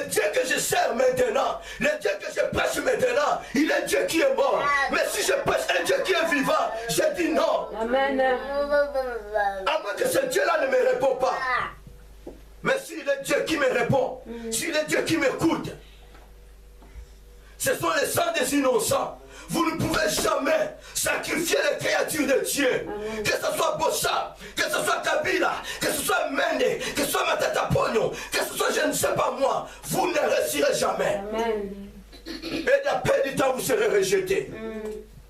Dieu que je sers maintenant, le Dieu que je prêche maintenant, il est Dieu qui est mort. Mais si je prêche un Dieu qui est vivant, je dis non. Amen. À moins que ce Dieu-là ne me répond pas. Mais s'il est Dieu qui me répond, s'il est Dieu qui m'écoute, ce sont les sangs des innocents. Vous ne pouvez jamais sacrifier les créatures de Dieu. Amen. Que ce soit Bossa, que ce soit Kabila, que ce soit Mende, que ce soit Matata Pogno, que ce soit je ne sais pas moi, vous ne réussirez jamais. Amen. Et d'après du temps, vous serez rejetés.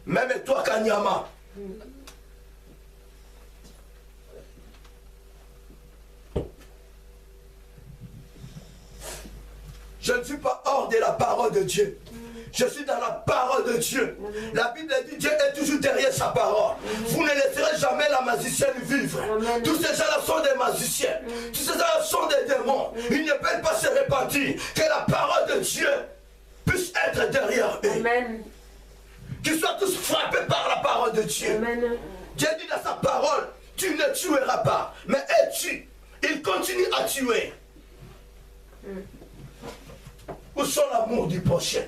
Même toi, Kanyama. Je ne suis pas hors de la parole de Dieu. Je suis dans la parole de Dieu. La Bible dit Dieu est toujours derrière sa parole. Vous ne laisserez jamais la magicienne vivre. Tous ces gens-là sont des magiciens. Tous ces gens-là sont des démons. Ils ne peuvent pas se repentir. Que la parole de Dieu puisse être derrière eux. Amen. Qu'ils soient tous frappés par la parole de Dieu. Amen. Dieu dit dans sa parole, tu ne tueras pas. Mais elle tue. Il continue à tuer. Où sont l'amour du prochain?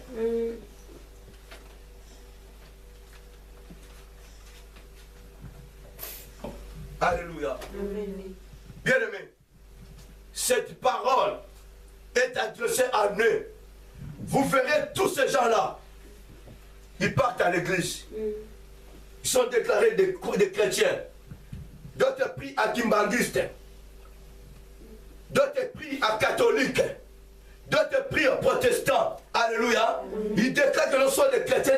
Alléluia. Bien-aimé, cette parole est adressée à nous. Vous verrez tous ces gens-là, ils partent à l'église. Ils sont déclarés des chrétiens. D'autres prient à Kimbanguiste. D'autres prient à catholique. D'autres prient aux protestants. Alléluia. Ils déclarent que nous sommes des chrétiens,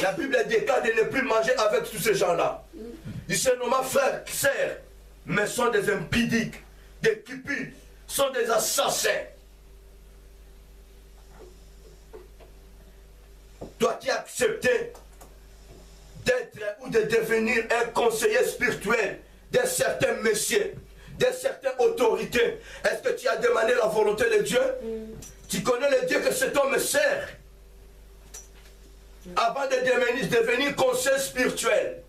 La Bible déclare de ne plus manger avec tous ces gens-là. Ils se nomment frères, sœurs, mais sont des impudiques, des cupides, sont des assassins. Toi qui as accepté d'être ou de devenir un conseiller spirituel de certains messieurs, de certaines autorités, est-ce que tu as demandé la volonté de Dieu? Tu connais le Dieu que cet homme sert avant de devenir conseiller spirituel.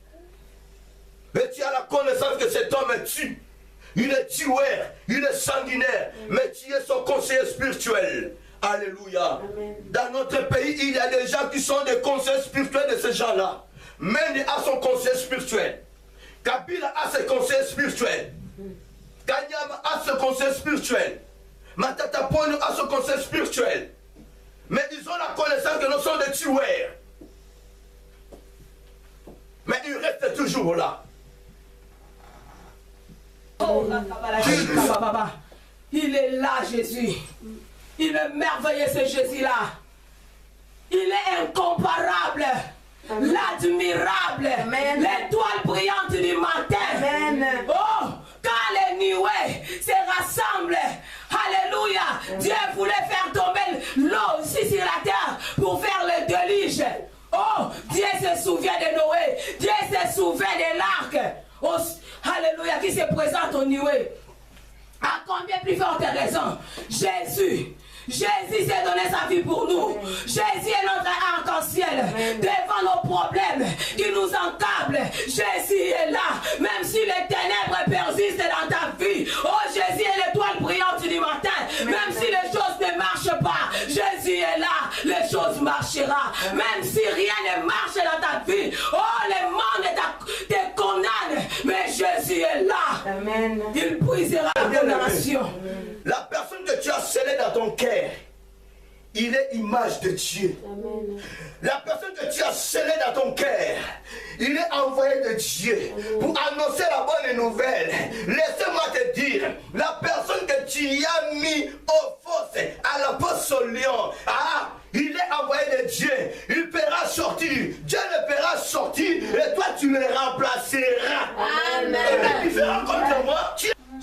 Mais tu as la connaissance que cet homme tue. Il est tueur, il est sanguinaire, mais tu es son conseiller spirituel. Alléluia. Amen. Dans notre pays, il y a des gens qui sont des conseillers spirituels de ces gens-là. Mende a son conseiller spirituel. Kabila a ses conseillers spirituels. Kanyama a son conseiller spirituel. Matata Pogno a son conseiller spirituel. Mais ils ont la connaissance que nous sommes des tueurs. Mais ils restent toujours là. Oh, il est là, Jésus. Il est merveilleux, ce Jésus-là. Il est incomparable, l'admirable, l'étoile brillante du matin. Amen. Oh, quand les nuées se rassemblent, alléluia, Dieu voulait faire tomber l'eau ici sur la terre pour faire le déluge. Oh, Dieu se souvient de Noé, Dieu se souvient de l'arc. Oh, alléluia, qui se présente aux nuées. À combien plus forte raison, Jésus s'est donné sa vie pour nous. Jésus est notre arc-en-ciel devant nos problèmes qui nous encablent. Jésus est là, même si les ténèbres persistent dans ta vie. Oh, Jésus est l'étoile brillante du matin. Même si les choses ne marchent pas, Jésus est là, les choses marcheront. Même si rien ne marche dans ta vie, oh, le monde te condamne, mais Jésus est là. Amen. Il brisera la condamnation. La personne que tu as scellée dans ton cœur, il est image de Dieu. Amen. La personne que tu as scellée dans ton cœur, il est envoyé de Dieu. Amen. Pour annoncer la bonne nouvelle. Laissez-moi te dire, la personne que tu as mis au fosse, à la fosse au lion, il est envoyé de Dieu. Il pourra sortir. Dieu le fera sortir et toi tu le remplaceras. Amen. Et tu feras contre moi.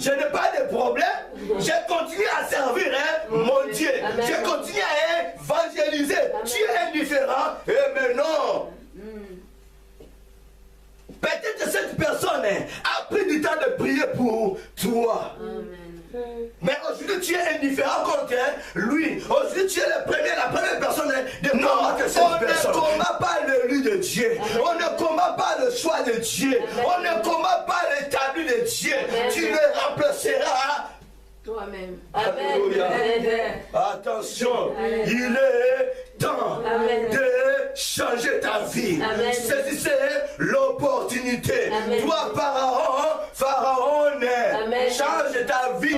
Je n'ai pas de problème. Je continue à servir mon Dieu. Amen. Je continue à évangéliser. Amen. Tu es indifférent. Et maintenant, peut-être que cette personne a pris du temps de prier pour toi. Amen. Mais aujourd'hui tu es indifférent contre lui. Aujourd'hui tu es la première personne de combattre cette personne. On ne combat pas l'élu de Dieu. Amen. On ne combat pas le choix de Dieu. Amen. On ne combat pas l'établi de Dieu. Amen. Tu le remplaceras Toi-même. Alléluia. Amen. Attention, Amen. il est temps Amen. de changer ta vie. Amen. Saisissez l'opportunité. Amen. Toi, Pharaon, Amen. change ta vie.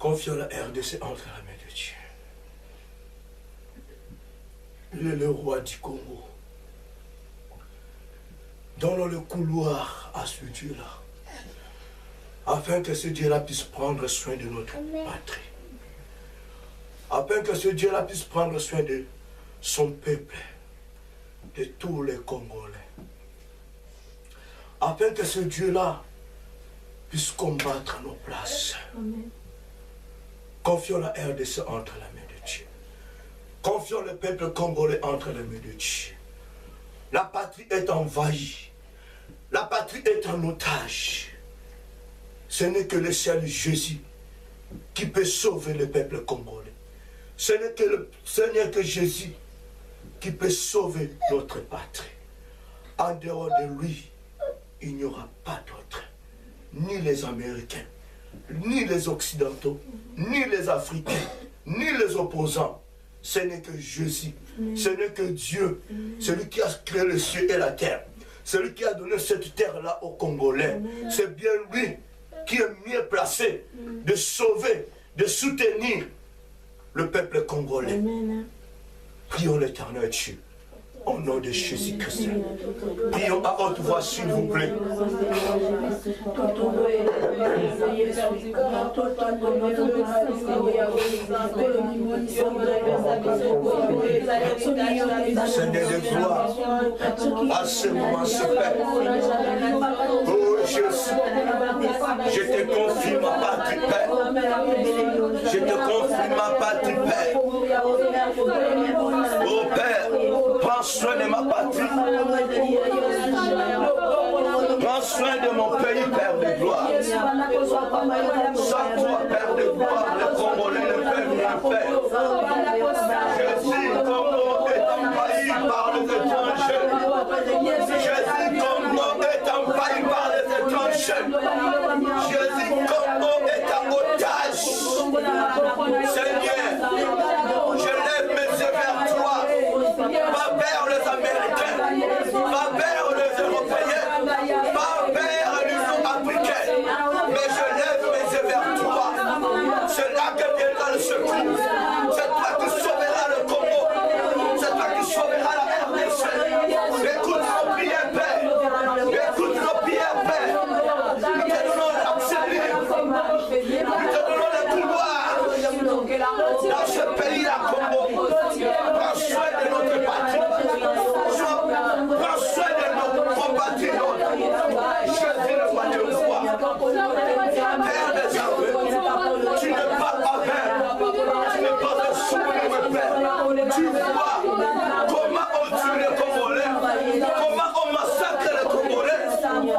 Confions la RDC entre la main de Dieu. Il est le roi du Congo. Donnons le couloir à ce Dieu-là, afin que ce Dieu-là puisse prendre soin de notre patrie. Afin que ce Dieu-là puisse prendre soin de son peuple, de tous les Congolais. Afin que ce Dieu-là puisse combattre nos places. Amen. Confions la RDC entre la main de Dieu. Confions le peuple congolais entre les mains de Dieu. La patrie est envahie. La patrie est en otage. Ce n'est que le seul Jésus qui peut sauver le peuple congolais. Ce n'est que le Seigneur que Jésus qui peut sauver notre patrie. En dehors de lui, il n'y aura pas d'autre. Ni les Américains, ni les Occidentaux, ni les Africains, ni les opposants. Ce n'est que Jésus, ce n'est que Dieu, celui qui a créé le ciel et la terre, celui qui a donné cette terre-là aux Congolais. C'est bien lui qui est mieux placé de sauver, de soutenir le peuple congolais. Prions l'Éternel Dieu. Au nom de Jésus-Christ. Prions à haute voix, s'il vous plaît. Seigneur de gloire, à ce moment-ci, Père. Oh Jésus, je te confie ma patrie, Père. Je te confie ma patrie, Père. Oh Père, prends soin de ma patrie. Prends soin de mon pays, Père de gloire. Sans toi, Père de gloire, les Congolais ne peuvent rien faire. Jésus, Congo est envahi par les étrangers. Jésus, Congo est envahi par les étrangers. Jésus, Congo est en otage. Seigneur, je lève mes yeux vers toi. Pas vers les Américains, pas vers les Européens, pas vers l'Union africaine, mais je lève mes yeux vers toi. C'est là que viendra le secours. C'est toi qui sauveras le Congo. C'est toi qui sauveras la RDC. Écoute nos prières, Père. Écoute nos prières, Père. Nous te donnons l'accès libre. Nous te donnons le couloir dans ce pays-là, Congo. Prends soin de notre patrie. Prends soin de nos compatriotes. Jésus le roi de roi. Père des armées, tu n'es pas aveugle. Tu n'es pas un sourd, Père. Tu vois comment on tue les Congolais, comment on massacre les Congolais.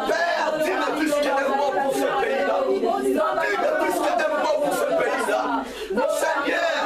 Père, dis-le plus qu'un mot pour ce pays-là. Dis-le plus qu'un mot pour ce pays-là. Seigneur,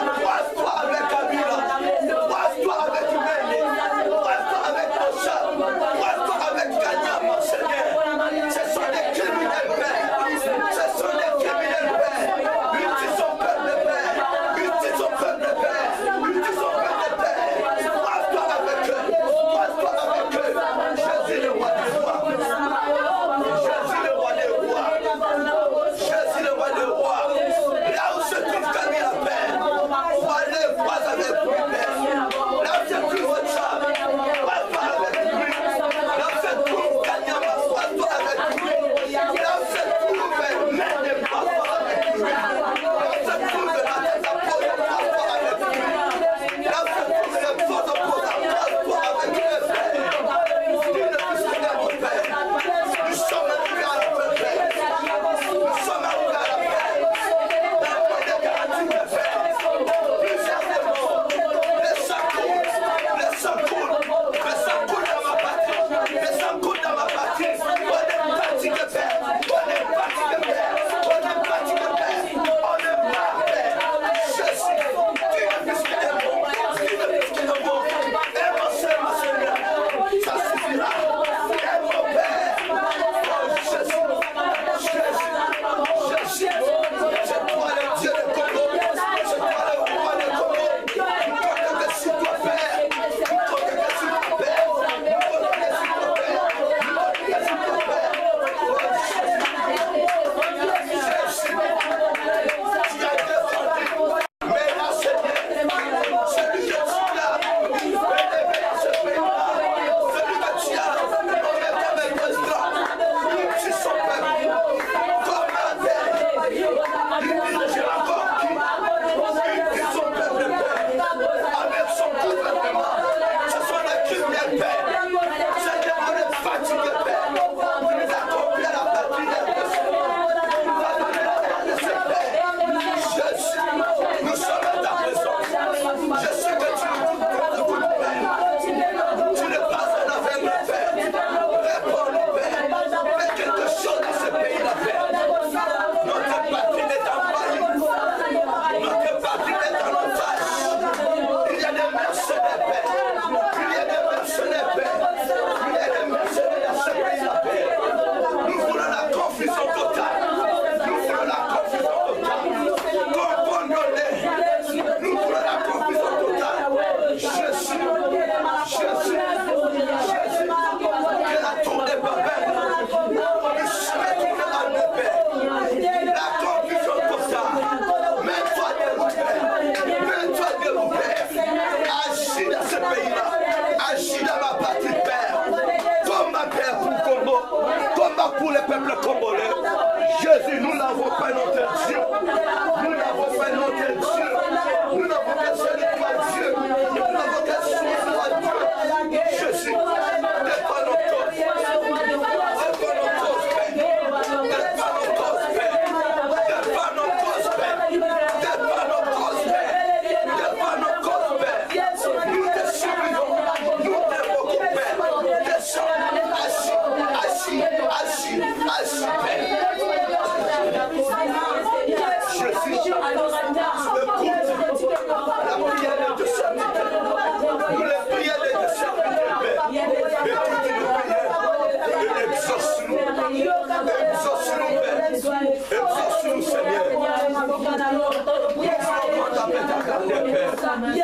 Même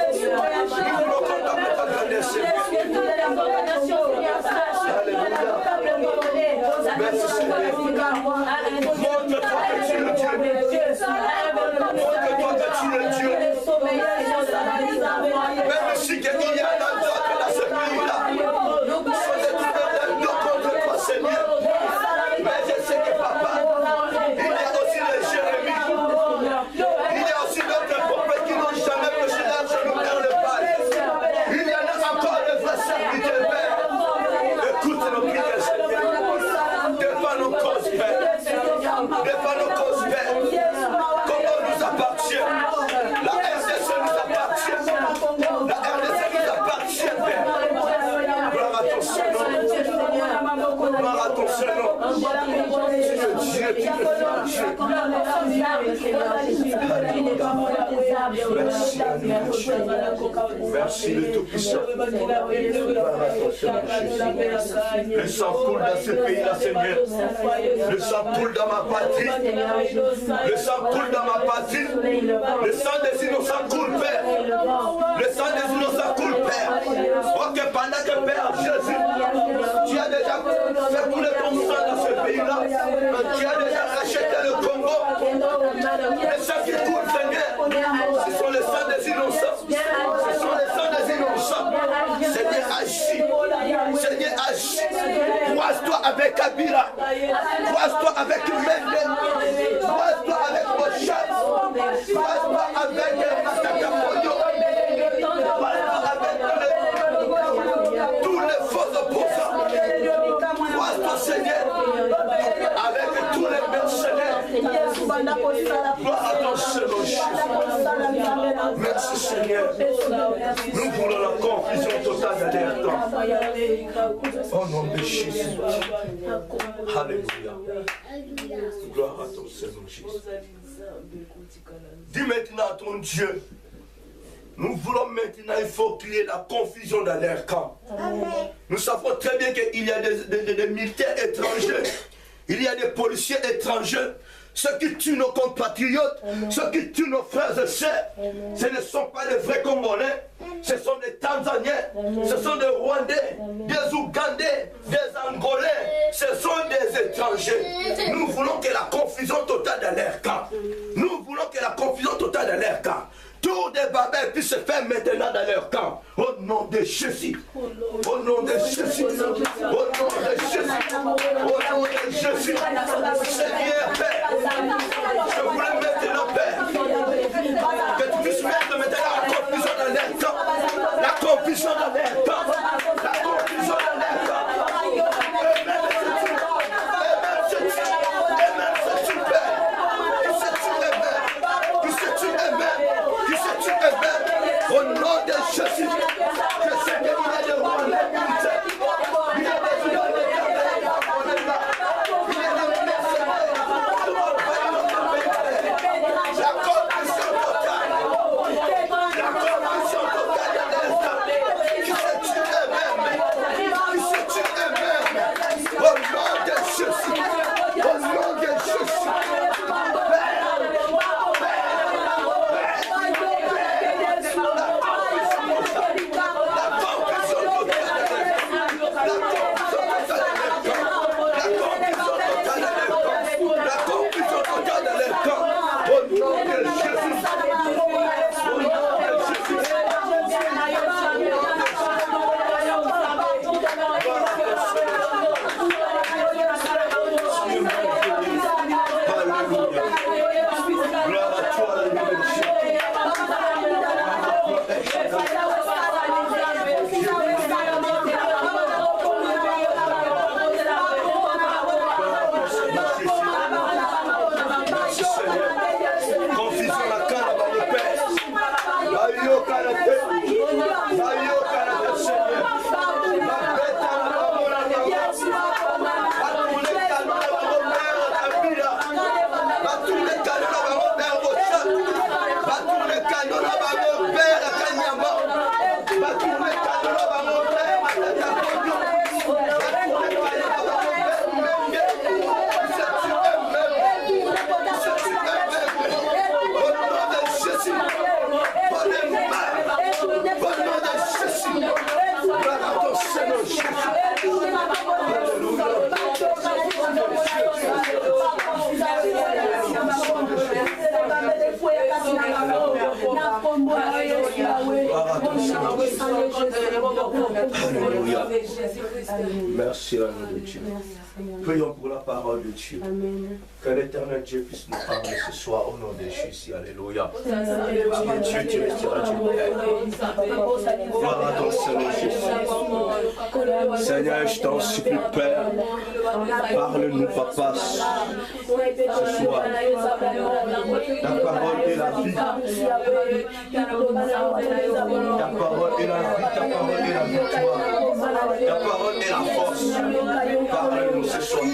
si il y a un autre dans ce pays-là, sont des deux contre toi, Seigneur. Mais je sais que papa, il y a aussi les Jérémie. Il y a aussi d'autres prophètes qui n'ont jamais prêché l'argent nous vers le Père. Il y en a encore des vrais serviteurs, Père. Écoute nos prières, Seigneur. Défends nos causes, Père. Défends nos causes, Père. Comment nous appartient. La RDC nous appartient. La RDC nous appartient, Père. Gloire à ton Seigneur. Gloire à ton Seigneur. Dieu, tu me merci le Tout-Puissant. Le sang coule dans ce pays-là, Seigneur. Le sang coule dans ma patrie. Le sang coule dans ma patrie. Le sang des innocents coule, Père. Le sang des innocents coule, Père. Ok, pendant que Père Jésus, tu as déjà fait couler ton sang dans ce pays-là. Tu as déjà racheté le Congo. Le sang qui coule, Seigneur, ce sont les sangs des innocents. Ce sont les sangs des innocents. Seigneur, agis. Seigneur, agis. Croise-toi avec Kabila. Croise-toi avec Mende. Croise-toi avec Mochad. Croise-toi avec Matata Poyo. Croise-toi avec tous les faux opposants. Croise-toi, Seigneur, avec tous les mercenaires. Gloire à ton Seigneur. Merci, Seigneur. Nous voulons la confusion totale de l'air temps. Au nom de Jésus. Alléluia. Gloire à ton Seigneur Jésus. Dis maintenant à ton Dieu. Nous voulons maintenant, il faut qu'il y ait la confusion dans l'air camp. Nous savons très bien qu'il y a des militaires étrangers, il y a des policiers étrangers, ceux qui tuent nos compatriotes, ceux qui tuent nos frères et sœurs. Ce ne sont pas des vrais Congolais, ce sont des Tanzaniens, ce sont des Rwandais, des Ougandais, des Angolais, ce sont des étrangers. Nous voulons que la confusion totale dans l'air camp. Nous voulons que la confusion totale dans l'air camp. Tous des Babels puissent se faire maintenant dans leur camp. Au nom de Jésus. Au nom de Jésus. Au nom de Jésus. Au nom de Jésus. Seigneur Père. Je voulais maintenant, Père, que tu puisses mettre maintenant la confusion dans leur camp. La confusion dans leur camp. La confusion dans leur camp. Au nom de Jésus, je sais qu'il y a des rois militaires, il y a des la confusion totale de l'instant, qui se tue eux-mêmes, au nom de Jésus, au nom de Jésus. Alléluia. Merci à nous de Dieu. Prions pour la parole de Dieu. Que l'Éternel Dieu puisse nous parler ce soir au nom de Jésus. Alléluia. Tu es Dieu, tu resteras Dieu. Gloire à ton Seigneur Jésus. Seigneur, je t'en supplie, Père. Parle-nous, Papa, ce soir. Ta parole est la vie. Ta parole est la vie, ta parole est la victoire. Ta parole est la force. Parle-nous ce soir.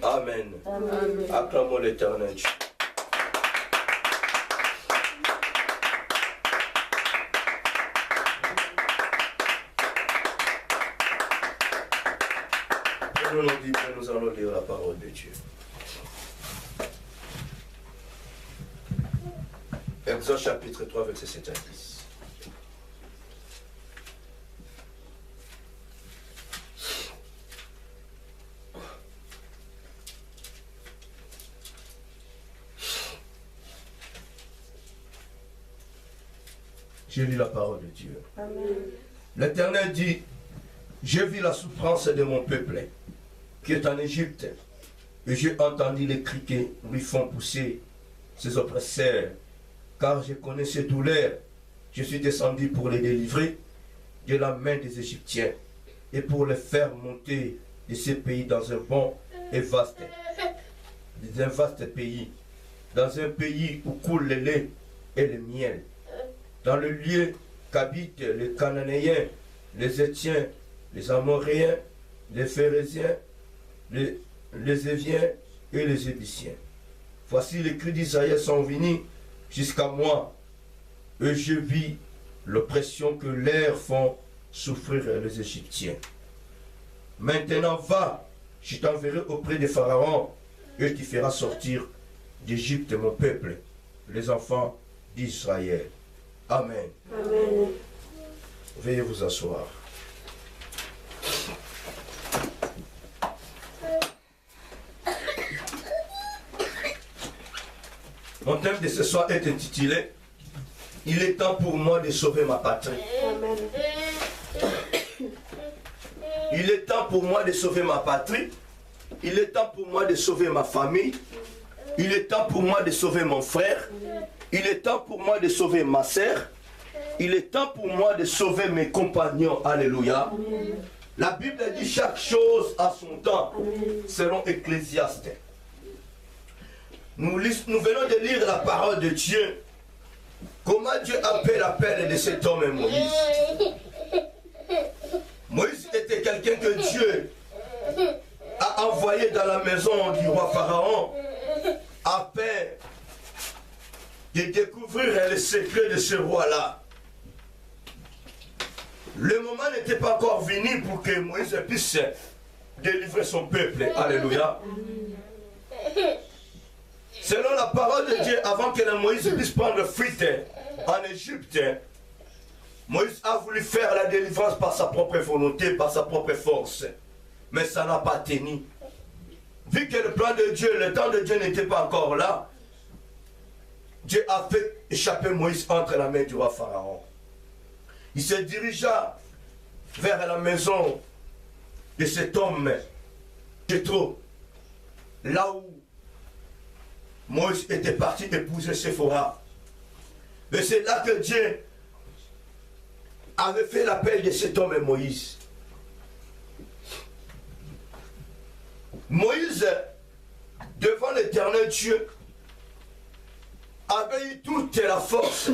Amen. Acclamons l'Éternel. Nous allons lire la parole de Dieu. Exode chapitre 3, verset 7 à 10. J'ai lu la parole de Dieu. L'Éternel dit, je vis la souffrance de mon peuple qui est en Égypte, et j'ai entendu les cris qui lui font pousser ses oppresseurs, car je connais ses douleurs. Je suis descendu pour les délivrer de la main des Égyptiens et pour les faire monter de ces pays dans un bon et vaste pays, dans un pays où coule le lait et le miel, dans le lieu qu'habitent les Cananéens, les Étiens, les Amoréens, les Phérésiens, les Éviens et les Ébiciens. Voici les cris d'Israël sont venus jusqu'à moi, et je vis l'oppression que l'air font souffrir les Égyptiens. Maintenant va, je t'enverrai auprès de Pharaon, et tu feras sortir d'Égypte mon peuple, les enfants d'Israël. Amen. Amen. Veuillez vous asseoir. Mon thème de ce soir est intitulé « Il est temps pour moi de sauver ma patrie ». Amen. Il est temps pour moi de sauver ma patrie. Il est temps pour moi de sauver ma famille. Il est temps pour moi de sauver mon frère. Il est temps pour moi de sauver ma sœur. Il est temps pour moi de sauver mes compagnons. Alléluia. Amen. La Bible dit chaque chose à son temps, selon Ecclésiaste. Nous venons de lire la parole de Dieu. Comment Dieu appelle de cet homme Moïse. Moïse était quelqu'un que Dieu a envoyé dans la maison du roi Pharaon afin de découvrir les secrets de ce roi-là. Le moment n'était pas encore venu pour que Moïse puisse délivrer son peuple. Alléluia. Selon la parole de Dieu, avant que Moïse puisse prendre fuite en Égypte, Moïse a voulu faire la délivrance par sa propre volonté, par sa propre force. Mais ça n'a pas tenu. Vu que le plan de Dieu, le temps de Dieu n'était pas encore là, Dieu a fait échapper Moïse entre la main du roi Pharaon. Il se dirigea vers la maison de cet homme, Jéthro, là où Moïse était parti épouser Séphora. Et c'est là que Dieu avait fait l'appel de cet homme Moïse. Moïse, devant l'Éternel Dieu, avait eu toute la force,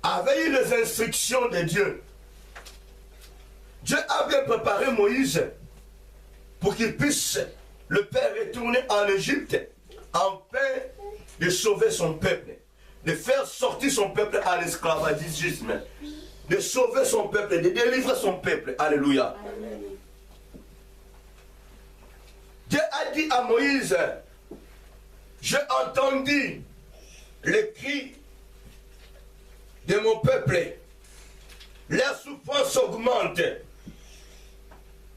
avait eu les instructions de Dieu. Dieu avait préparé Moïse pour qu'il puisse le faire retourner en Égypte afin de sauver son peuple, de faire sortir son peuple à l'esclavagisme. de sauver son peuple, de délivrer son peuple. Alléluia. Amen. Dieu a dit à Moïse, j'ai entendu les cris de mon peuple. Leur souffrance augmente.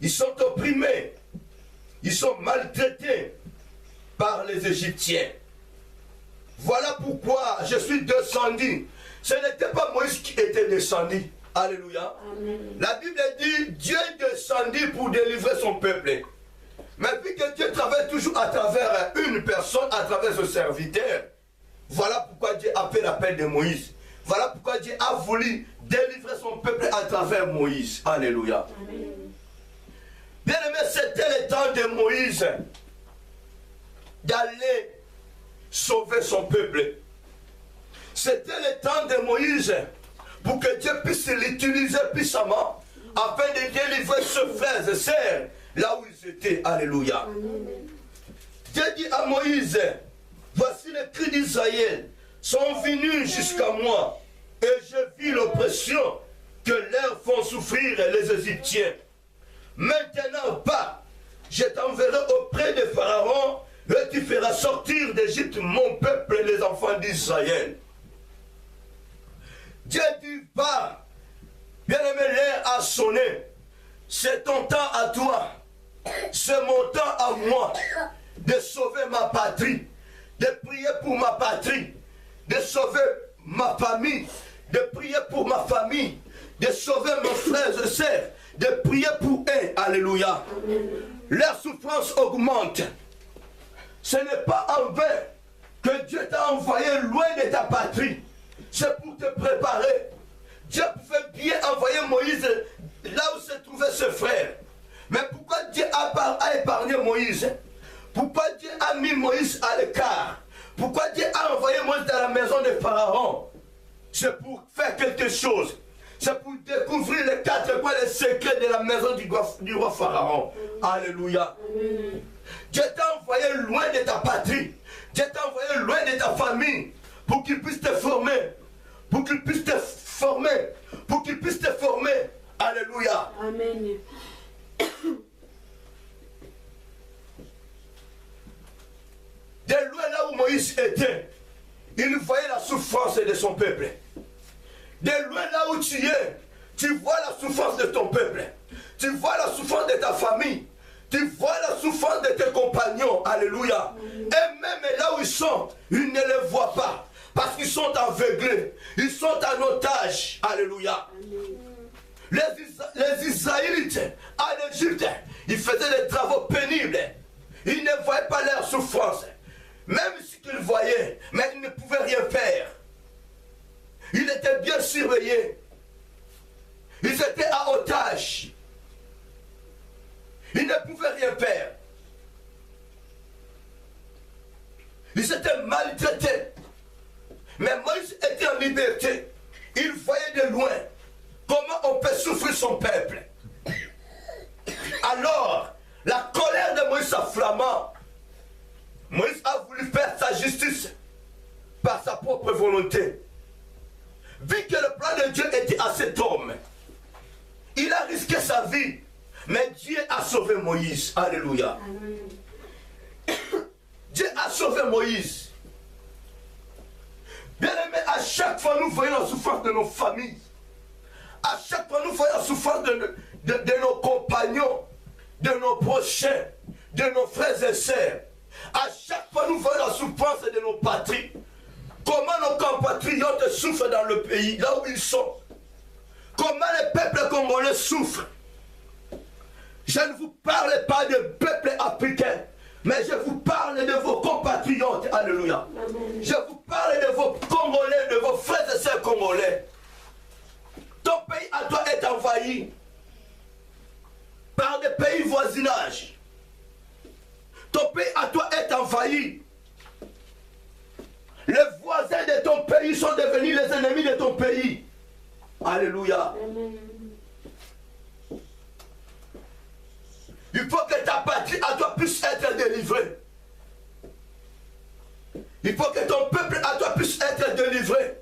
Ils sont opprimés. Ils sont maltraités par les Égyptiens. Voilà pourquoi je suis descendu. Ce n'était pas Moïse qui était descendu. Alléluia. Amen. La Bible dit, Dieu est descendu pour délivrer son peuple. Mais vu que Dieu travaille toujours à travers une personne, à travers ce serviteur, voilà pourquoi Dieu appelle l'appel de Moïse. Voilà pourquoi Dieu a voulu délivrer son peuple à travers Moïse. Alléluia. Amen. Bien aimé, c'était le temps de Moïse d'aller sauver son peuple. C'était le temps de Moïse pour que Dieu puisse l'utiliser puissamment afin de délivrer ses frères et sœurs là où ils étaient. Alléluia. Amen. Dieu dit à Moïse, voici les cris d'Israël sont venus jusqu'à moi et je vis l'oppression que leur font souffrir les Égyptiens. Maintenant, va, je t'enverrai auprès de Pharaon et tu feras sortir d'Égypte mon peuple, les enfants d'Israël. Dieu dit, va, bien-aimé, l'heure a sonné. C'est ton temps à toi. C'est mon temps à moi de sauver ma patrie, de prier pour ma patrie, de sauver ma famille, de prier pour ma famille, de sauver mes frères et sœurs, de prier pour eux. Alléluia. Leur souffrance augmente. Ce n'est pas en vain que Dieu t'a envoyé loin de ta patrie. C'est pour te préparer. Dieu pouvait bien envoyer Moïse là où se trouvait ce frère. Mais pourquoi Dieu a épargné Moïse? Pourquoi Dieu a mis Moïse à l'écart? Pourquoi Dieu a envoyé Moïse dans la maison de Pharaon? C'est pour faire quelque chose. C'est pour découvrir les quatre coins, les secrets de la maison du roi Pharaon. Alléluia. Amen. Dieu t'a envoyé loin de ta patrie. Dieu t'a envoyé loin de ta famille pour qu'il puisse te former. Pour qu'il puisse te former. Pour qu'il puisse te former. Alléluia. Amen. De loin là où Moïse était, il voyait la souffrance de son peuple. De loin là où tu es, tu vois la souffrance de ton peuple. Tu vois la souffrance de ta famille. Tu vois la souffrance de tes compagnons. Alléluia. Et même là où ils sont, ils ne les voient pas. Parce qu'ils sont aveuglés. Ils sont en otage. Alléluia. Les Israélites en Égypte, ils faisaient des travaux pénibles. Ils ne voyaient pas leur souffrance. Même si ils voyaient, mais ils ne pouvaient rien faire. Ils étaient bien surveillés. Ils étaient en otage. Ils ne pouvaient rien faire. Ils étaient maltraités. Mais Moïse était en liberté. Il voyait de loin comment on peut souffrir son peuple. Alors, la colère de Moïse s'enflamma. Moïse a voulu faire sa justice par sa propre volonté. Vu que le plan de Dieu était à cet homme, il a risqué sa vie. Mais Dieu a sauvé Moïse. Alléluia. Dieu a sauvé Moïse. Bien aimé, à chaque fois nous voyons la souffrance de nos familles. À chaque fois nous voyons la souffrance de nos compagnons, de nos prochains, de nos frères et sœurs. À chaque fois nous voyons la souffrance de nos patries. Comment nos compatriotes souffrent dans le pays, là où ils sont. Comment les peuples congolais souffrent. Je ne vous parle pas de peuple africain, mais je vous parle de vos compatriotes. Alléluia. Amen. Je vous parle de vos Congolais, de vos frères et sœurs congolais. Ton pays à toi est envahi par des pays voisinages. Ton pays à toi est envahi. Les voisins de ton pays sont devenus les ennemis de ton pays. Alléluia. Amen. Il faut que ta patrie à toi puisse être délivrée. Il faut que ton peuple à toi puisse être délivré.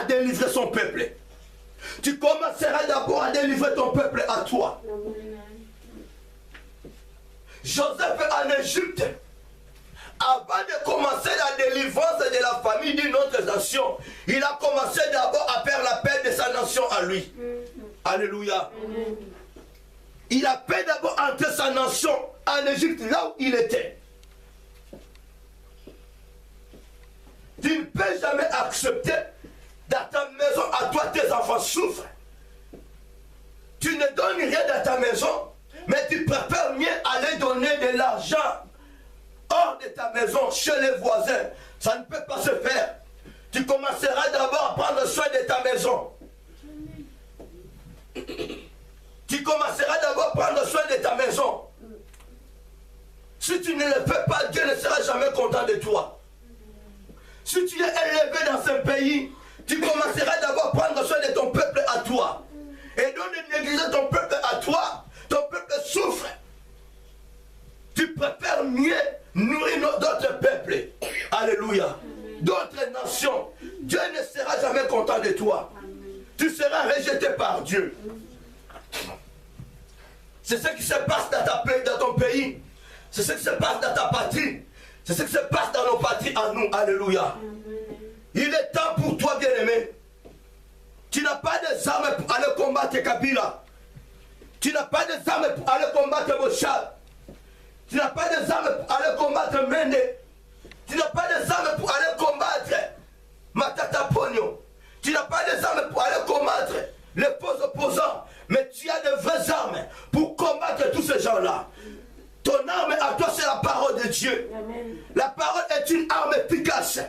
délivrer son peuple. Tu commenceras d'abord à délivrer ton peuple à toi. Joseph en Égypte, avant de commencer la délivrance de la famille d'une autre nation, il a commencé d'abord à faire la paix de sa nation à lui. Alléluia. Il a fait d'abord entrer sa nation en Égypte, là où il était. Tu ne peux jamais accepter dans ta maison, à toi tes enfants souffrent. Tu ne donnes rien dans ta maison, mais tu préfères mieux aller donner de l'argent hors de ta maison, chez les voisins. Ça ne peut pas se faire. Tu commenceras d'abord à prendre soin de ta maison. Tu commenceras d'abord à prendre soin de ta maison. Si tu ne le fais pas, Dieu ne sera jamais content de toi. Si tu es élevé dans ce pays, tu commenceras d'abord à prendre soin de ton peuple à toi. Et donc de négliger ton peuple à toi, ton peuple souffre. Tu préfères mieux nourrir d'autres peuples. Alléluia. D'autres nations. Dieu ne sera jamais content de toi. Tu seras rejeté par Dieu. C'est ce qui se passe dans ton pays. C'est ce qui se passe dans ta patrie. C'est ce qui se passe dans nos patries à nous. Alléluia. Il est temps pour toi, bien-aimé. Tu n'as pas des armes pour aller combattre Kabila. Tu n'as pas des armes pour aller combattre Bochal. Tu n'as pas des armes pour aller combattre Mende. Tu n'as pas des armes pour aller combattre Matata Pogno. Tu n'as pas des armes pour aller combattre les faux opposants. Mais tu as de vraies armes pour combattre tous ces gens-là. Ton arme à toi, c'est la parole de Dieu. Amen. La parole est une arme efficace,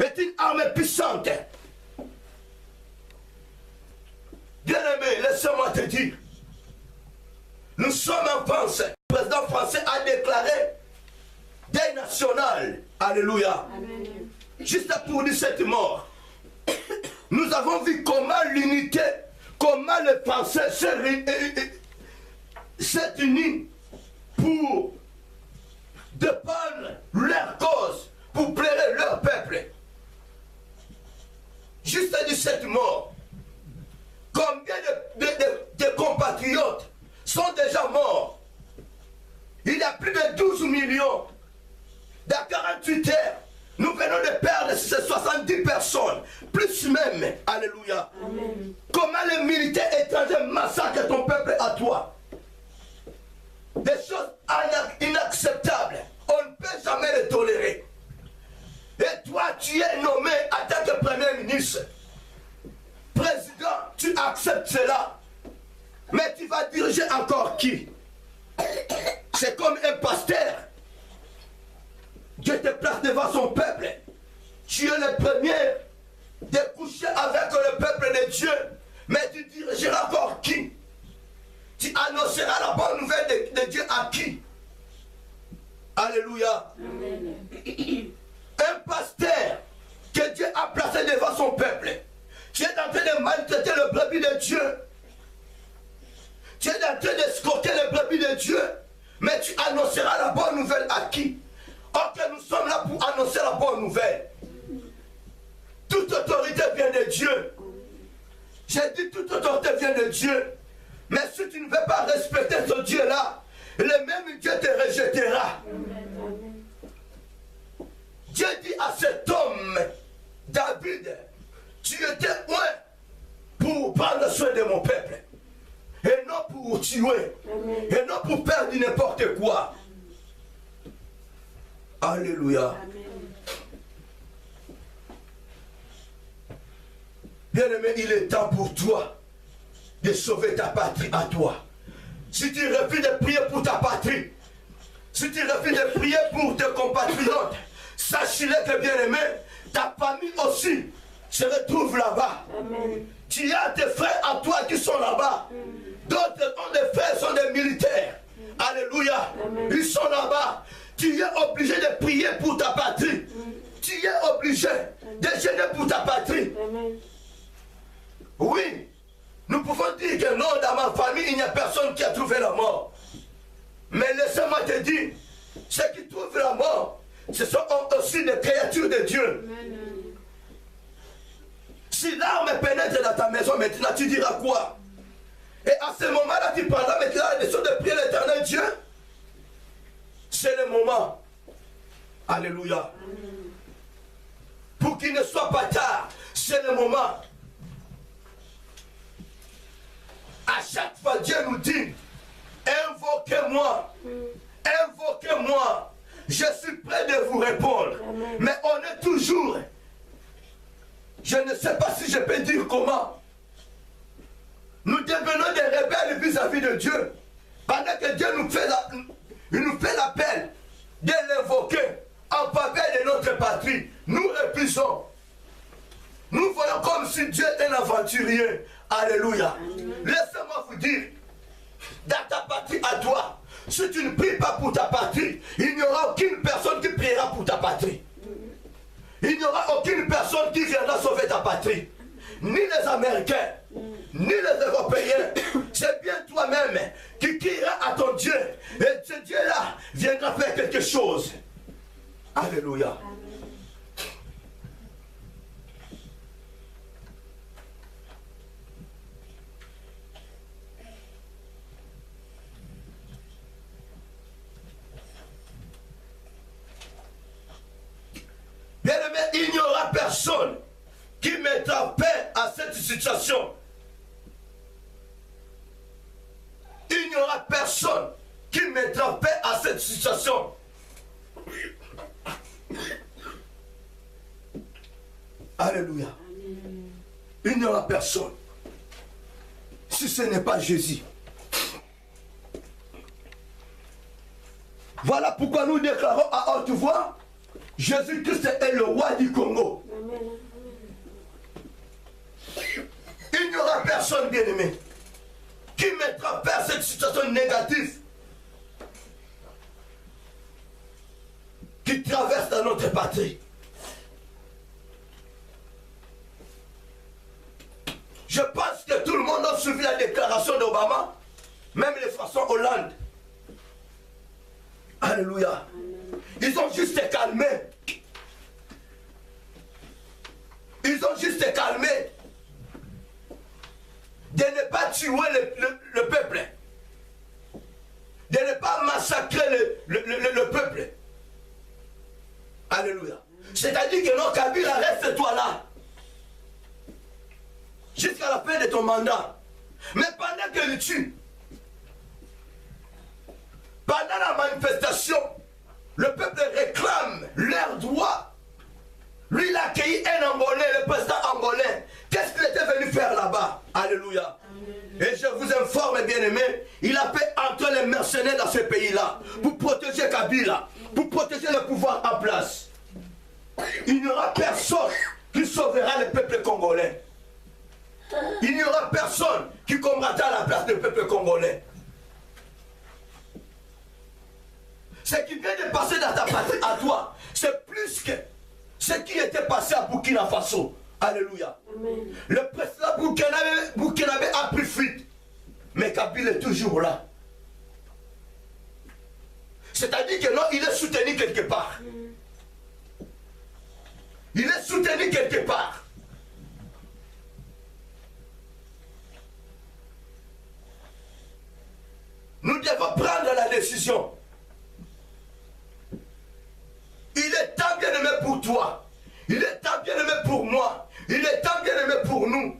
est une arme puissante. Bien-aimé, laisse-moi te dire, nous sommes en France. Le président français a déclaré deuil national. Alléluia. Amen. Juste pour 17 morts. Nous avons vu comment l'unité, comment les Français s'est unis pour défendre leur cause, pour plaire leur peuple. Juste 17 morts. Combien de compatriotes sont déjà morts? Il y a plus de 12 millions. Dans 48 heures, nous venons de perdre ces 70 personnes, plus même. Alléluia. Amen. Comment les militaires étrangers massacrent ton peuple à toi? Des choses inacceptables. On ne peut jamais les tolérer. Et toi, tu es nommé en tant que Premier ministre. Président, tu acceptes cela. Mais tu vas diriger encore qui? C'est comme un pasteur. Dieu te place devant son peuple. Tu es le premier de coucher avec le peuple de Dieu. Mais tu dirigeras encore qui? Tu annonceras la bonne nouvelle de Dieu à qui? Alléluia. Amen. Un pasteur que Dieu a placé devant son peuple. Tu es en train de maltraiter le brebis de Dieu. Tu es en train d'escroquer le brebis de Dieu. Mais tu annonceras la bonne nouvelle à qui? Or que nous sommes là pour annoncer la bonne nouvelle. Toute autorité vient de Dieu. J'ai dit toute autorité vient de Dieu. Mais si tu ne veux pas respecter ce Dieu-là, le même Dieu te rejettera. Dieu dit à cet homme, David, tu étais loin pour prendre soin de mon peuple. Et non pour tuer. Et non pour faire du n'importe quoi. Alléluia. Bien-aimé, il est temps pour toi de sauver ta patrie à toi. Si tu refuses de prier pour ta patrie, si tu refuses de prier pour tes compatriotes, sache-le que, bien-aimé, ta famille aussi se retrouve là-bas. Tu as tes frères à toi qui sont là-bas. D'autres ont des frères, sont des militaires. Alléluia. Ils sont là-bas. Tu es obligé de prier pour ta patrie. Tu es obligé de gêner pour ta patrie. Oui, nous pouvons dire que non, dans ma famille, il n'y a personne qui a trouvé la mort. Mais laissez-moi te dire, ceux qui trouvent la mort, ce sont aussi des créatures de Dieu. Si l'arme pénètre dans ta maison, maintenant tu diras quoi? Et à ce moment-là, tu prendras maintenant la décision de prier l'Éternel Dieu. C'est le moment. Alléluia. Pour qu'il ne soit pas tard, c'est le moment. À chaque fois, Dieu nous dit, invoquez-moi, invoquez-moi, je suis prêt de vous répondre. Amen. Mais on est toujours, je ne sais pas si je peux dire comment, nous devenons des rebelles vis-à-vis de Dieu. Pendant que Dieu nous fait l'appel de l'invoquer en faveur de notre patrie, nous refusons. Nous voyons comme si Dieu est un aventurier. Alléluia. Laissez-moi vous dire, dans ta patrie à toi, si tu ne pries pas pour ta patrie, il n'y aura aucune personne qui priera pour ta patrie. Il n'y aura aucune personne qui viendra sauver ta patrie. Ni les Américains, ni les Européens. C'est bien toi-même qui crieras à ton Dieu. Et ce Dieu-là viendra faire quelque chose. Alléluia. Bien-aimé, il n'y aura personne qui mettra paix à cette situation. Il n'y aura personne qui mettra paix à cette situation. Alléluia. Il n'y aura personne. Si ce n'est pas Jésus. Voilà pourquoi nous déclarons à haute voix, Jésus-Christ est le roi du Congo. Il n'y aura personne, bien-aimé, qui mettra fin à cette situation négative qui traverse dans notre patrie. Je pense que tout le monde a suivi la déclaration d'Obama, même les François Hollande. Alléluia. Ils ont juste calmé. Ils ont juste calmé de ne pas tuer le peuple, de ne pas massacrer le peuple. Alléluia. C'est-à-dire que non, Kabila, reste-toi là jusqu'à la fin de ton mandat. Mais pendant que tu pendant la manifestation, le peuple réclame leurs droits. Lui, il a accueilli un Angolais, le président angolais. Qu'est-ce qu'il était venu faire là-bas? Alléluia. Et je vous informe, bien-aimés, il a fait entrer les mercenaires dans ce pays-là pour protéger Kabila, pour protéger le pouvoir en place. Il n'y aura personne qui sauvera le peuple congolais. Il n'y aura personne qui combattra à la place du peuple congolais. Ce qui vient de passer dans ta patrie à toi, c'est plus que ce qui était passé à Burkina Faso. Alléluia. Amen. Le président burkinabé a pris fuite. Mais Kabila est toujours là. C'est-à-dire que non, il est soutenu quelque part. Il est soutenu quelque part. Nous devons prendre la décision. Il est temps bien aimé pour toi. Il est temps bien aimé pour moi. Il est temps bien aimé pour nous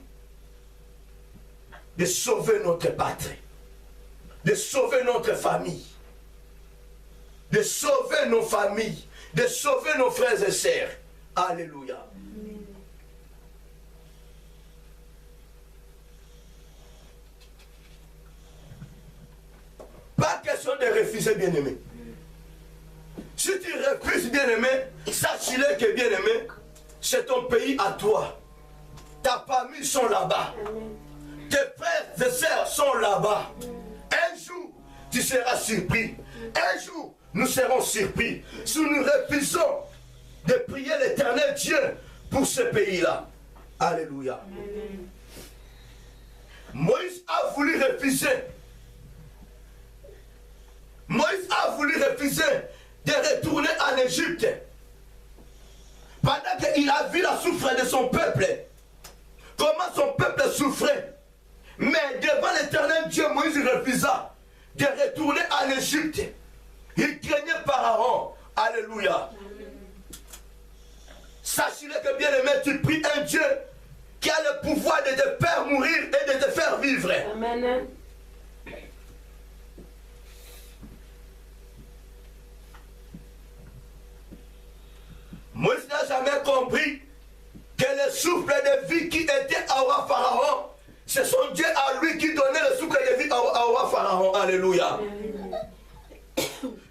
de sauver notre patrie, de sauver notre famille, de sauver nos familles, de sauver nos frères et sœurs. Alléluia. Pas question de refuser, bien-aimé. Si tu refuses, bien-aimé, sache-le que, bien-aimé, c'est ton pays à toi. Ta famille sont là-bas. Tes frères et sœurs sont là-bas. Un jour, tu seras surpris. Un jour, nous serons surpris. Si nous refusons de prier l'Éternel Dieu pour ce pays-là. Alléluia. Moïse a voulu refuser. Moïse a voulu refuser de retourner en Égypte. Pendant qu'il a vu la souffrance de son peuple. comment son peuple souffrait. Mais devant l'Éternel Dieu, Moïse refusa de retourner en Égypte. Il craignait Pharaon. Alléluia. Sachez-le que bien aimé, tu pries un Dieu qui a le pouvoir de te faire mourir et de te faire vivre. Amen. Moïse n'a jamais compris que le souffle de vie qui était au roi Pharaon, c'est son Dieu à lui qui donnait le souffle de vie au roi Pharaon. Alléluia.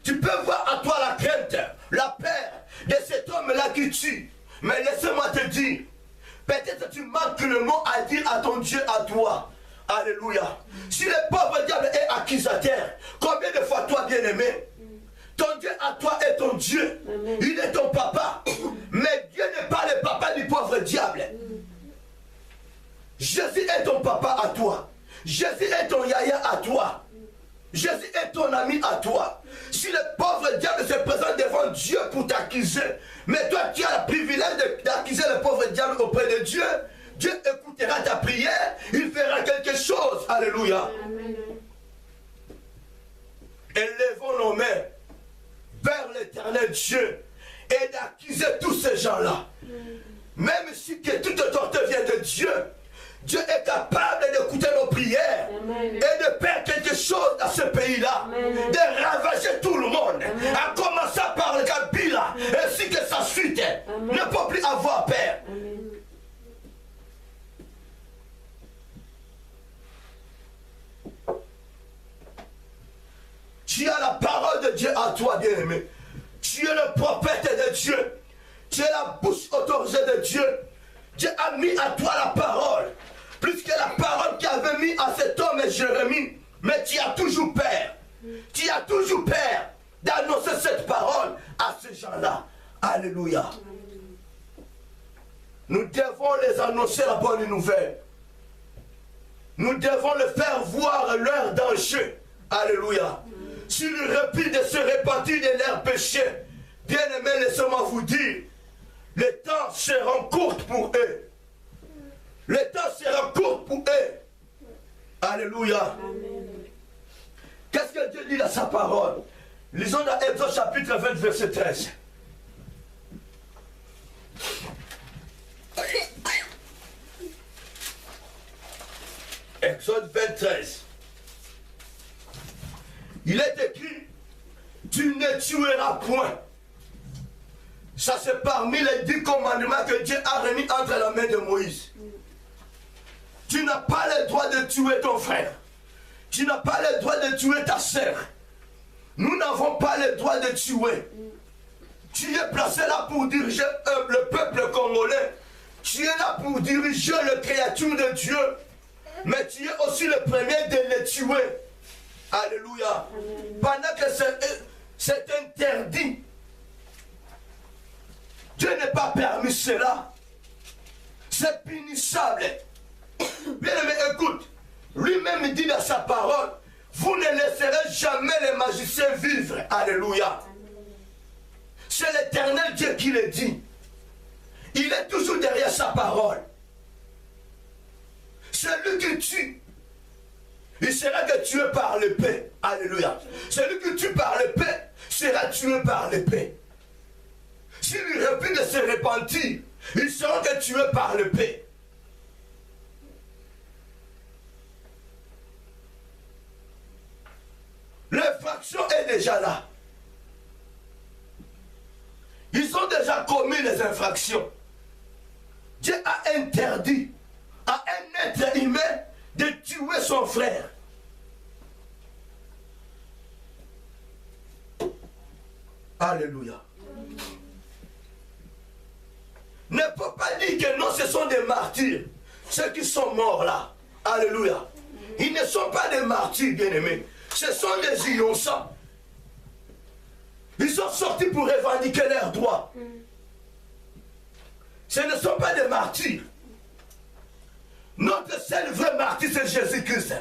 Tu peux voir à toi la crainte, la peur de cet homme-là qui tue. Mais laisse-moi te dire, peut-être tu manques le mot à dire à ton Dieu, à toi. Alléluia. Si le pauvre diable est accusateur, combien de fois toi bien-aimé, ton Dieu à toi est ton Dieu. Amen. Il est ton papa. Mais Dieu n'est pas le papa du pauvre diable. Jésus est ton papa à toi. Jésus est ton yaya à toi. Jésus est ton ami à toi. Si le pauvre diable se présente devant Dieu pour t'accuser, mais toi tu as le privilège d'accuser le pauvre diable auprès de Dieu, Dieu écoutera ta prière, il fera quelque chose. Alléluia. Amen. Élevons nos mains vers l'Éternel Dieu et d'accuser tous ces gens-là. Même si que toute torte vient de Dieu, Dieu est capable d'écouter nos prières. Amen. Et de faire quelque chose dans ce pays-là, de ravager tout le monde, Amen. à commencer par le Kabila, ainsi que sa suite, ne peut plus avoir peur. Amen. Tu as la parole de Dieu à toi, bien-aimé. Tu es le prophète de Dieu. Tu es la bouche autorisée de Dieu. Dieu a mis à toi la parole. Plus que la parole qu'il avait mis à cet homme Jérémie. Mais tu as toujours peur. Tu as toujours peur d'annoncer cette parole à ces gens-là. Alléluia. Nous devons les annoncer la bonne nouvelle. Nous devons le faire voir leur danger. Alléluia. S'ils refusent de se repentir de leurs péchés, bien-aimés, laissez-moi vous dire, le temps sera court pour eux. Le temps sera court pour eux. Alléluia. Qu'est-ce que Dieu dit dans sa parole? Lisons dans Exode chapitre 20, verset 13. Exode 23. Il est écrit, tu ne tueras point. Ça c'est parmi les 10 commandements que Dieu a remis entre la main de Moïse. Tu n'as pas le droit de tuer ton frère. Tu n'as pas le droit de tuer ta sœur. Nous n'avons pas le droit de tuer. Tu es placé là pour diriger le peuple congolais. Tu es là pour diriger le créature de Dieu. Mais tu es aussi le premier de les tuer. Alléluia. Pendant que c'est interdit. Dieu n'est pas permis cela. C'est punissable. Bien aimé, écoute. Lui-même dit dans sa parole, vous ne laisserez jamais les magiciens vivre. Alléluia. C'est l'Éternel Dieu qui le dit. Il est toujours derrière sa parole. Celui qui tue, il sera que tué par l'épée. Alléluia. Celui qui tue par l'épée sera tué par l'épée. S'il refuse de se repentir, il sera que tué par l'épée. L'infraction est déjà là. Ils ont déjà commis les infractions. Dieu a interdit à un être humain de tuer son frère. Alléluia. Ne peut pas dire que non, ce sont des martyrs. Ceux qui sont morts là. Alléluia. Ils ne sont pas des martyrs, bien-aimés. Ce sont des innocents. Ils sont sortis pour revendiquer leurs droits. Ce ne sont pas des martyrs. Notre seul vrai martyr, c'est Jésus-Christ.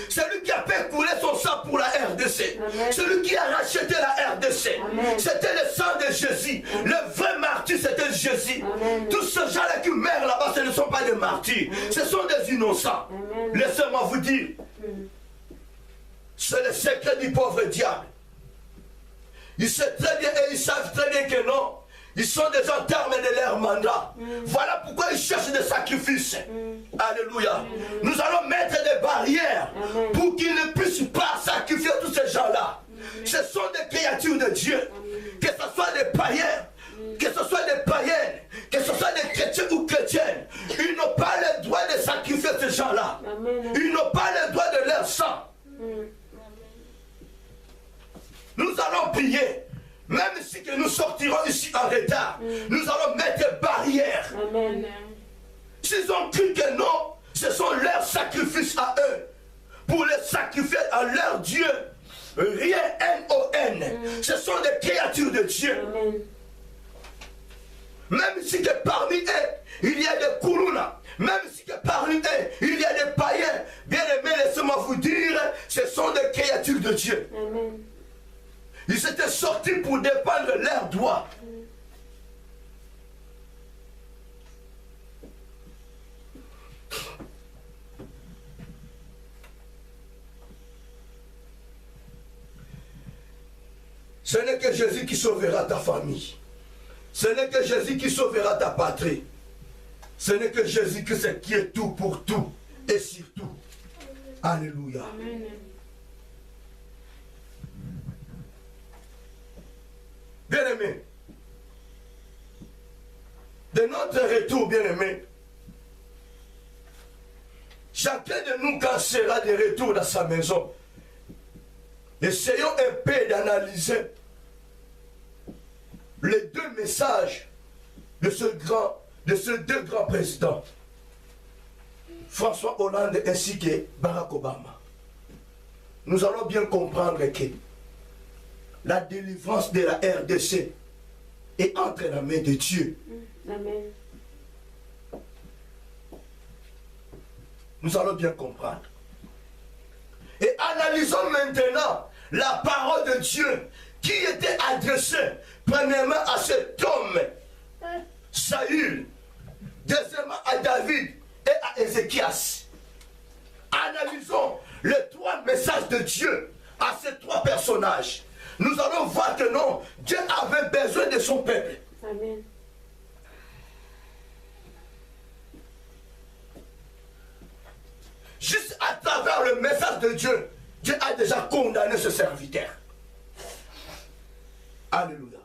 Celui qui a fait couler son sang pour la RDC. Celui qui a racheté la RDC. décès. C'était le sang de Jésus. Le vrai martyr, c'était Jésus. Tous ces gens-là qui meurent là-bas, ce ne sont pas des martyrs. Ce sont des innocents. Laissez-moi vous dire. C'est le secret du pauvre diable. Ils savent très bien et ils savent très bien que non. Ils sont déjà au terme de leur mandat. Voilà pourquoi ils cherchent des sacrifices. Alléluia. Nous allons mettre des barrières pour qu'ils ne puissent pas sacrifier tous ces gens-là. Ce sont des créatures de Dieu. Que ce soit des païens, que ce soit des païennes, que ce soit des chrétiens ou chrétiennes. Ils n'ont pas le droit de sacrifier ces gens-là. Ils n'ont pas le droit de leur sang. Nous allons prier. Même si que nous sortirons ici en retard, nous allons mettre des barrières. S'ils ont cru que non, ce sont leurs sacrifices à eux. Pour les sacrifier à leur Dieu. Rien N-O-N. Ce sont des créatures de Dieu. Même si que parmi eux, il y a des Kourouna. Même si que parmi eux, il y a des païens. Bien aimés, laissez-moi vous dire, ce sont des créatures de Dieu. Ils étaient sortis pour défendre leurs droits. Ce n'est que Jésus qui sauvera ta famille. Ce n'est que Jésus qui sauvera ta patrie. Ce n'est que Jésus qui est tout pour tout et surtout. Alléluia. Amen. Bien-aimés, de notre retour, bien-aimés, chacun de nous, quand sera de retour dans sa maison, essayons un peu d'analyser les deux messages de ces deux grands présidents, François Hollande ainsi que Barack Obama. Nous allons bien comprendre que la délivrance de la RDC est entre la main de Dieu. Amen. Nous allons bien comprendre. Et analysons maintenant la parole de Dieu qui était adressée premièrement à cet homme, Saül, deuxièmement à David et à Ézéchias. Analysons les trois messages de Dieu à ces trois personnages. Nous allons voir que non, Dieu avait besoin de son peuple. Amen. Juste à travers le message de Dieu, Dieu a déjà condamné ce serviteur. Alléluia.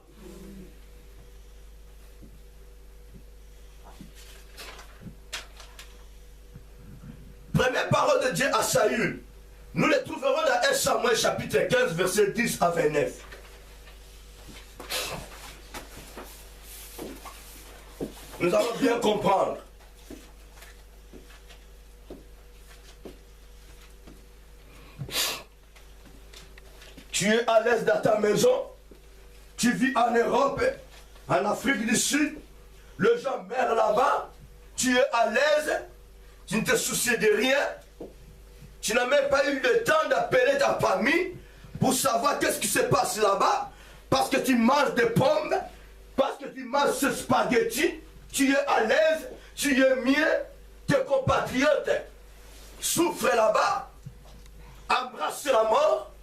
Première parole de Dieu à Saül. Nous les trouverons dans 1 Samuel chapitre 15, verset 10 à 29. Nous allons bien comprendre. Tu es à l'aise dans ta maison. Tu vis en Europe, en Afrique du Sud. Le gens meurent là-bas. Tu es à l'aise. Tu ne te soucies de rien. Tu n'as même pas eu le temps d'appeler ta famille pour savoir qu'est-ce qui se passe là-bas. Parce que tu manges des pommes, parce que tu manges ce spaghetti, tu es à l'aise, tu es mieux. Tes compatriotes souffrent là-bas, embrassent la mort.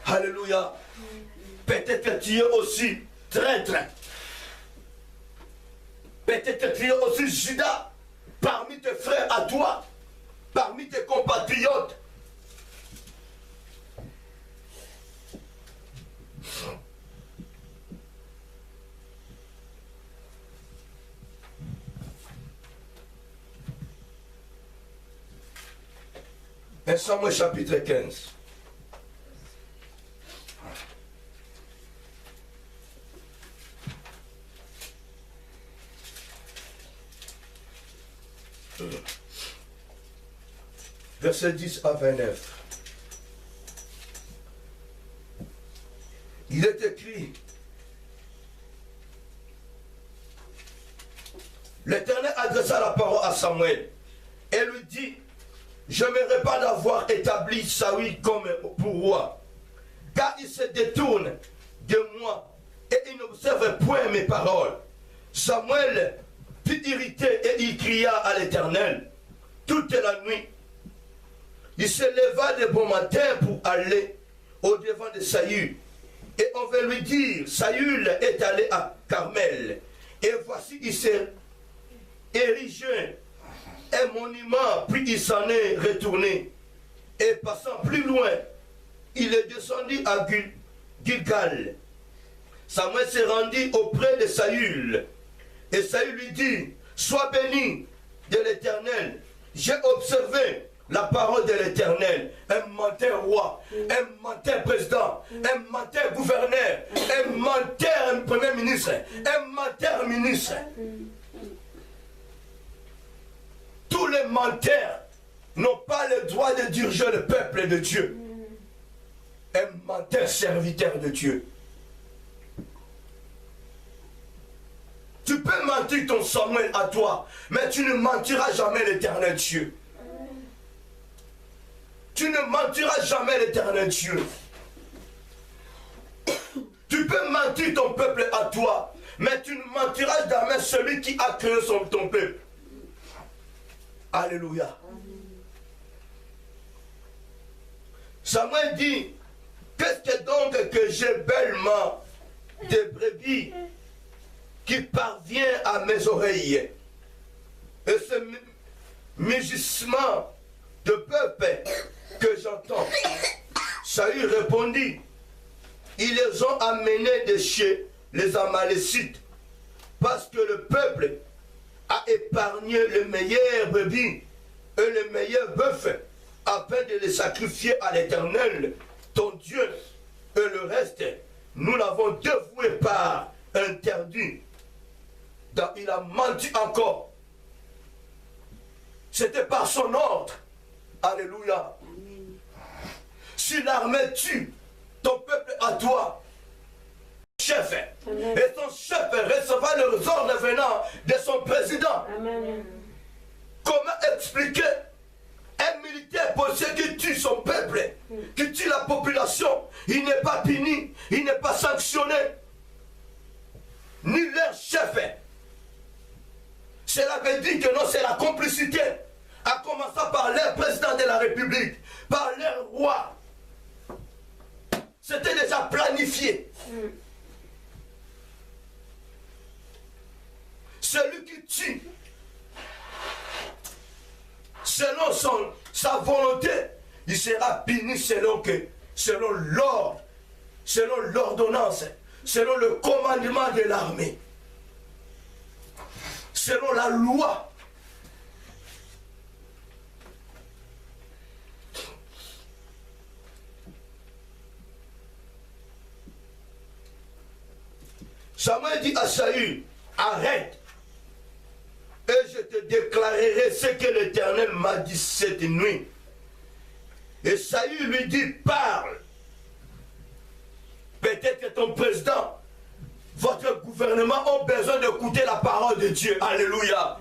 Alléluia. Peut-être que tu es aussi traître. Peut-être que tu es aussi Judas parmi tes frères à toi. Parmi tes compatriotes. Un Samuel chapitre 15. Verset 10 à 29. Il est écrit: L'Éternel adressa la parole à Samuel et lui dit: je me répands d'avoir établi Saül comme pour roi, car il se détourne de moi, et il n'observe point mes paroles. Samuel fut irrité et il cria à l'Éternel toute la nuit. Il se leva de bon matin pour aller au-devant de Saül. Et on veut lui dire, Saül est allé à Carmel. Et voici, il s'est érigé un monument, puis il s'en est retourné. Et passant plus loin, il est descendu à Gilgal. Samuel s'est rendu auprès de Saül. Et Saül lui dit, sois béni de l'Éternel. J'ai observé la parole de l'Éternel. Un menteur roi, un menteur président, un menteur gouverneur, un menteur premier ministre, un menteur ministre. Tous les menteurs n'ont pas le droit de diriger le peuple de Dieu. Un menteur serviteur de Dieu. Tu peux mentir ton Samuel à toi, mais tu ne mentiras jamais l'Éternel Dieu. Tu ne mentiras jamais l'Éternel Dieu. Tu peux mentir ton peuple à toi, mais tu ne mentiras jamais celui qui a créé ton peuple. Alléluia. Samuel dit, qu'est-ce que donc que j'ai bellement de brebis qui parvient à mes oreilles? Et ce mugissement de peuple que j'entends. Saül répondit, ils les ont amenés de chez les Amalécites, parce que le peuple a épargné le meilleur brebis et le meilleur bœuf, afin de les sacrifier à l'Éternel, ton Dieu, et le reste, nous l'avons dévoué par interdit. Donc, il a menti encore. C'était par son ordre. Alléluia. Si l'armée tue ton peuple à toi, chef, et ton chef recevra les ordres venant de son président. Amen. Comment expliquer un militaire policier qui tue son peuple, qui tue la population, il n'est pas puni, il n'est pas sanctionné, ni leur chef. Cela veut dire que non, c'est la complicité, à commencer par leur président de la République, par leur roi. C'était déjà planifié. Celui qui tue, selon sa volonté, il sera puni selon l'ordre, selon l'ordonnance, selon le commandement de l'armée, selon la loi. Samuel dit à Saül, arrête, et je te déclarerai ce que l'Éternel m'a dit cette nuit. Et Saül lui dit, parle. Peut-être que ton président, votre gouvernement ont besoin d'écouter la parole de Dieu. Alléluia.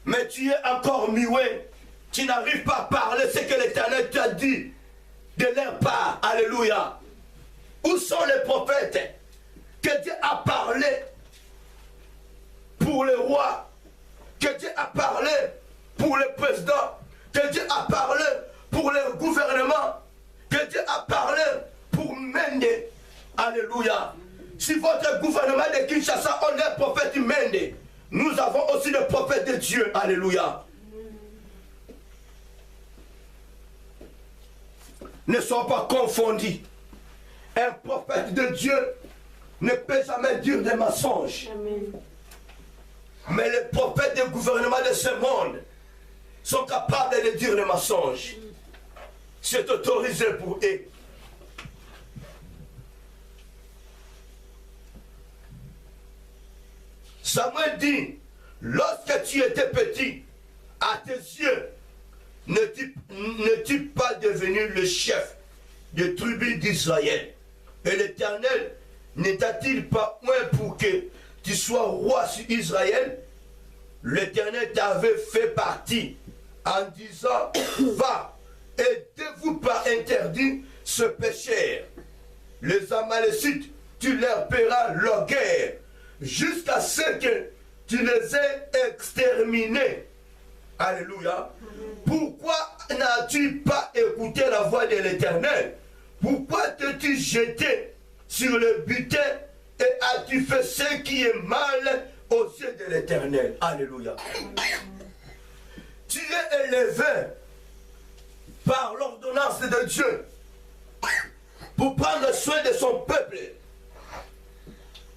Mais tu es encore muet. Tu n'arrives pas à parler ce que l'Éternel t'a dit de leur part. Alléluia. Où sont les prophètes que Dieu a parlé pour le roi, que Dieu a parlé pour le président, que Dieu a parlé pour le gouvernement, que Dieu a parlé pour Mende. Alléluia. Si votre gouvernement de Kinshasa on est prophète Mende, nous avons aussi le prophète de Dieu. Alléluia. Ne sois pas confondus. Un prophète de Dieu ne peut jamais dire des mensonges. Amen. Mais les prophètes du gouvernement de ce monde sont capables de dire les mensonges. C'est autorisé pour eux. Samuel dit, lorsque tu étais petit, à tes yeux, n'es-tu pas devenu le chef des tribus d'Israël? Et l'Éternel ne t'a-t-il pas moins pour que tu sois roi sur Israël? L'Éternel t'avait fait partie en disant, va, aidez-vous par interdit ce pécheur. les Amalécites, tu leur paieras leur guerre, jusqu'à ce que tu les aies exterminés. Alléluia. Pourquoi n'as-tu pas écouté la voix de l'Éternel? Pourquoi t'es-tu jeté sur le butin et as-tu fait ce qui est mal aux yeux de l'Éternel? Alléluia. Tu es élevé par l'ordonnance de Dieu pour prendre soin de son peuple.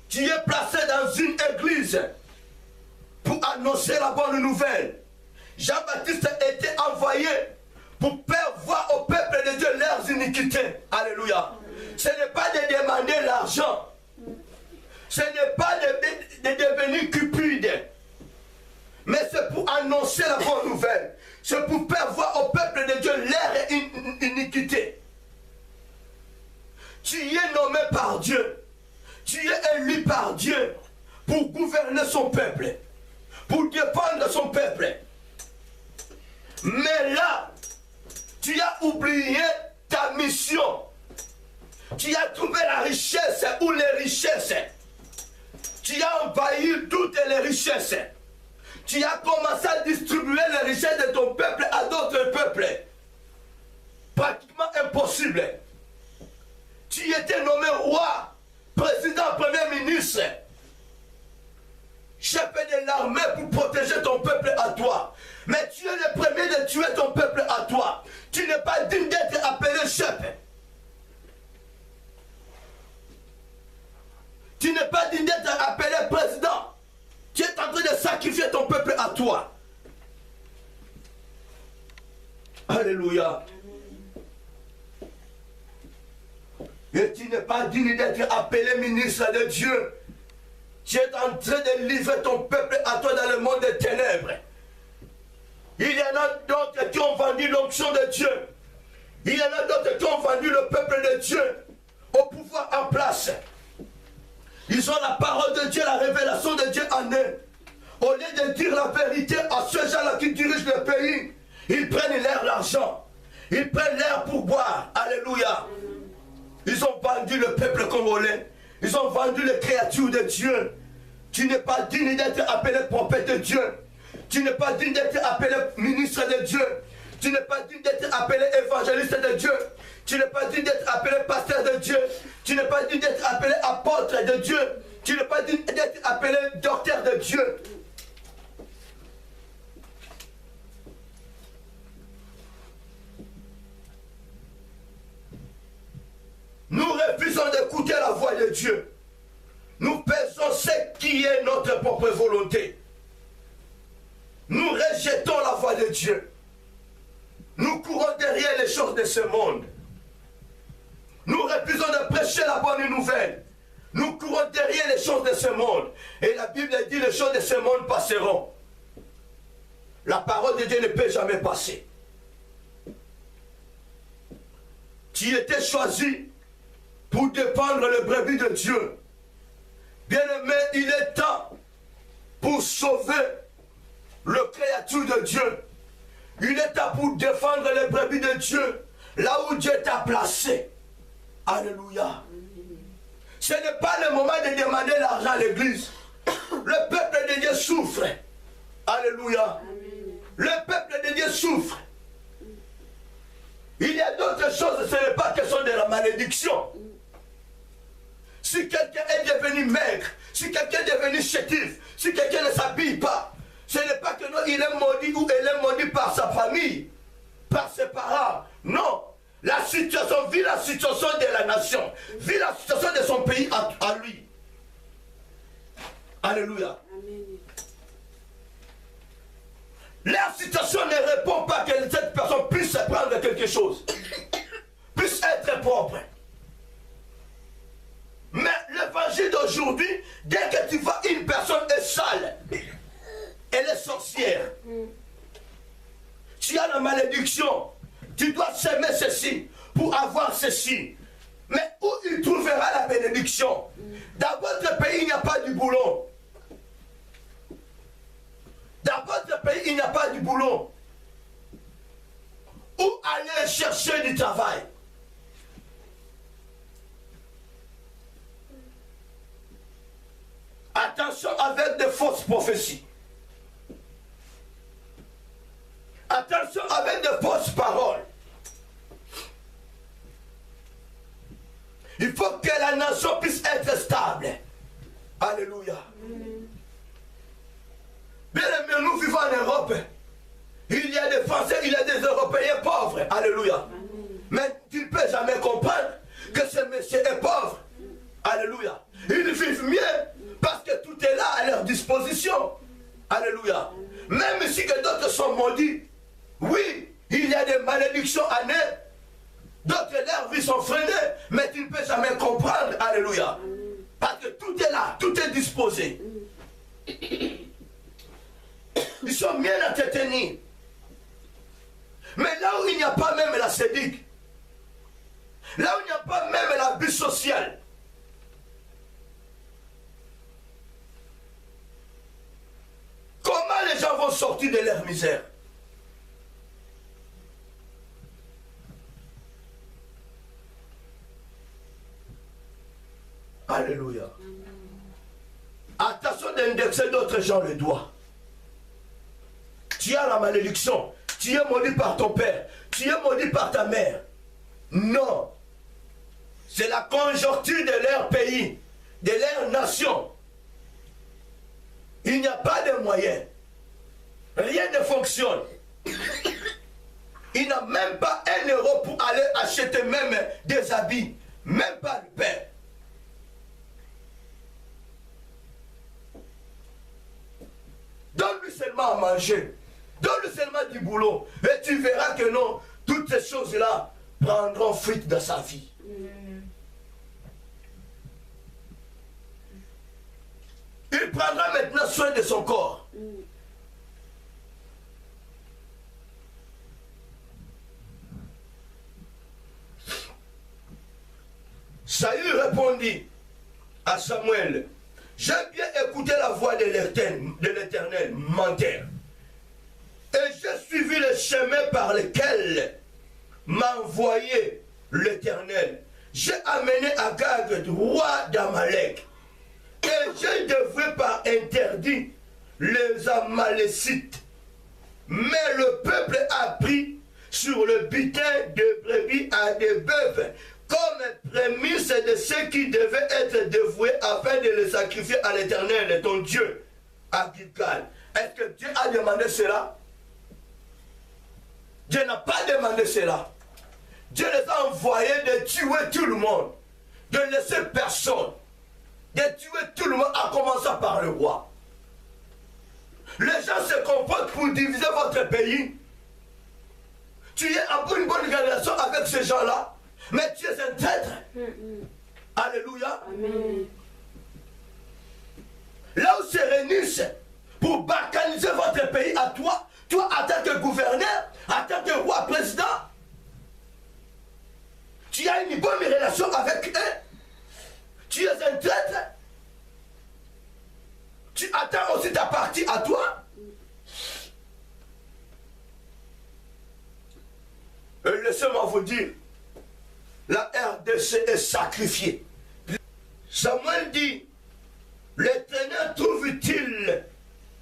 Tu es placé dans une église pour annoncer la bonne nouvelle. Jean-Baptiste était envoyé pour faire voir au peuple de Dieu leurs iniquités. Alléluia. Ce n'est pas de demander l'argent. Ce n'est pas de devenir cupide. Mais c'est pour annoncer la bonne nouvelle. C'est pour faire voir au peuple de Dieu leur iniquité. Tu es nommé par Dieu. Tu es élu par Dieu pour gouverner son peuple. Pour défendre son peuple. Mais là, tu as oublié ta mission. Tu as trouvé la richesse ou les richesses. Tu as envahi toutes les richesses. Tu as commencé à distribuer les richesses de ton peuple à d'autres peuples. Pratiquement impossible. Tu étais nommé roi, président, premier ministre, chef de l'armée pour protéger ton peuple à toi. Mais tu es le premier de tuer ton peuple à toi. Tu n'es pas digne d'être appelé chef. Tu n'es pas digne d'être appelé président. Tu es en train de sacrifier ton peuple à toi. Alléluia. Et tu n'es pas digne d'être appelé ministre de Dieu. Tu es en train de livrer ton peuple à toi dans le monde des ténèbres. Il y en a d'autres qui ont vendu l'onction de Dieu. Il y en a d'autres qui ont vendu le peuple de Dieu au pouvoir en place. Ils ont la parole de Dieu, la révélation de Dieu en eux. Au lieu de dire la vérité à ceux gens-là qui dirigent le pays, ils prennent leur argent. Ils prennent leur pourboire. Alléluia. Ils ont vendu le peuple congolais. Ils ont vendu les créatures de Dieu. Tu n'es pas digne d'être appelé prophète de Dieu. Tu n'es pas digne d'être appelé ministre de Dieu. Tu n'es pas digne d'être appelé évangéliste de Dieu. Tu n'es pas digne d'être appelé pasteur de Dieu. Tu n'es pas digne d'être appelé apôtre de Dieu. Tu n'es pas digne d'être appelé docteur de Dieu. Nous refusons d'écouter la voix de Dieu. Nous faisons ce qui est notre propre volonté. Nous rejetons la voix de Dieu. Nous courons derrière les choses de ce monde. Nous refusons de prêcher la bonne nouvelle. Nous courons derrière les choses de ce monde. Et la Bible dit les choses de ce monde passeront. La parole de Dieu ne peut jamais passer. Tu étais choisi pour défendre le brebis de Dieu. Bien-aimé, il est temps pour sauver le créature de Dieu. Il est temps pour défendre les brebis de Dieu là où Dieu t'a placé. Alléluia. Ce n'est pas le moment de demander l'argent à l'église. Le peuple de Dieu souffre. Alléluia. Le peuple de Dieu souffre. Il y a d'autres choses, ce n'est pas question de la malédiction. Si quelqu'un est devenu maigre, si quelqu'un est devenu chétif, si quelqu'un ne s'habille pas, ce n'est pas que non, il est maudit ou elle est maudite par sa famille, par ses parents. Non. La situation, vit la situation de la nation, vit la situation de son pays à lui. Alléluia. Amen. La situation ne répond pas que cette personne puisse prendre quelque chose, puisse être propre. Mais l'évangile d'aujourd'hui, dès que tu vois une personne est sale, elle est sorcière, tu as la malédiction, tu dois s'aimer ceci pour avoir ceci. Mais où il trouvera la bénédiction? Dans votre pays, il n'y a pas du boulot. Dans votre pays, il n'y a pas du boulot. Où aller chercher du travail? avec de fausses prophéties. Attention avec de fausses paroles. Il faut que la nation puisse être stable. Alléluia. Bien aimé, nous vivons en Europe. Il y a des Français, il y a des Européens pauvres. Alléluia. Mais tu ne peux jamais comprendre que ce monsieur est pauvre. Alléluia. Ils vivent mieux parce que tout est là à leur disposition. Alléluia. Même si que d'autres sont maudits, oui, il y a des malédictions à eux. D'autres, leurs vies sont freinées, mais tu ne peux jamais comprendre. Alléluia. Parce que tout est là, tout est disposé. Ils sont bien entretenus. Mais là où il n'y a pas même la sédique, là où il n'y a pas même la vie sociale, comment les gens vont sortir de leur misère? Alléluia. Attention d'indexer d'autres gens le doigt. Tu as la malédiction. Tu es maudit par ton père. Tu es maudit par ta mère. Non. C'est la conjoncture de leur pays, de leur nation. Il n'y a pas de moyens. Rien ne fonctionne. Il n'a même pas 1 euro pour aller acheter même des habits. Même pas le père. Donne-lui seulement à manger. Donne-lui seulement du boulot. Et tu verras que non, toutes ces choses-là prendront fuite dans sa vie. Il prendra maintenant soin de son corps. Saül répondit à Samuel: j'ai bien écouté la voix de l'Éternel, menteur. Et j'ai suivi le chemin par lequel m'a envoyé l'Éternel. J'ai amené Agag, roi d'Amalek. Et j'ai dévoué par interdit les Amalécites. Mais le peuple a pris sur le butin de brebis à des bœufs comme prémisse de ceux qui devaient être dévoués afin de les sacrifier à l'Éternel, ton Dieu, à Gilgal. Est-ce que Dieu a demandé cela? Dieu n'a pas demandé cela. Dieu les a envoyés de tuer tout le monde, de laisser personne, de tuer tout le monde, en commençant par le roi. Les gens se comportent pour diviser votre pays. Tu es en une bonne relation avec ces gens-là, mais tu es un traître. Alléluia. Amen. Là où se réunissent pour balkaniser votre pays à toi, toi en tant que gouverneur, en tant que roi président, tu as une bonne relation avec eux. Tu es un traître. Tu attends aussi ta partie à toi. Et laissez-moi vous dire, la RDC est sacrifiée. Samuel dit, l'Éternel trouve-t-il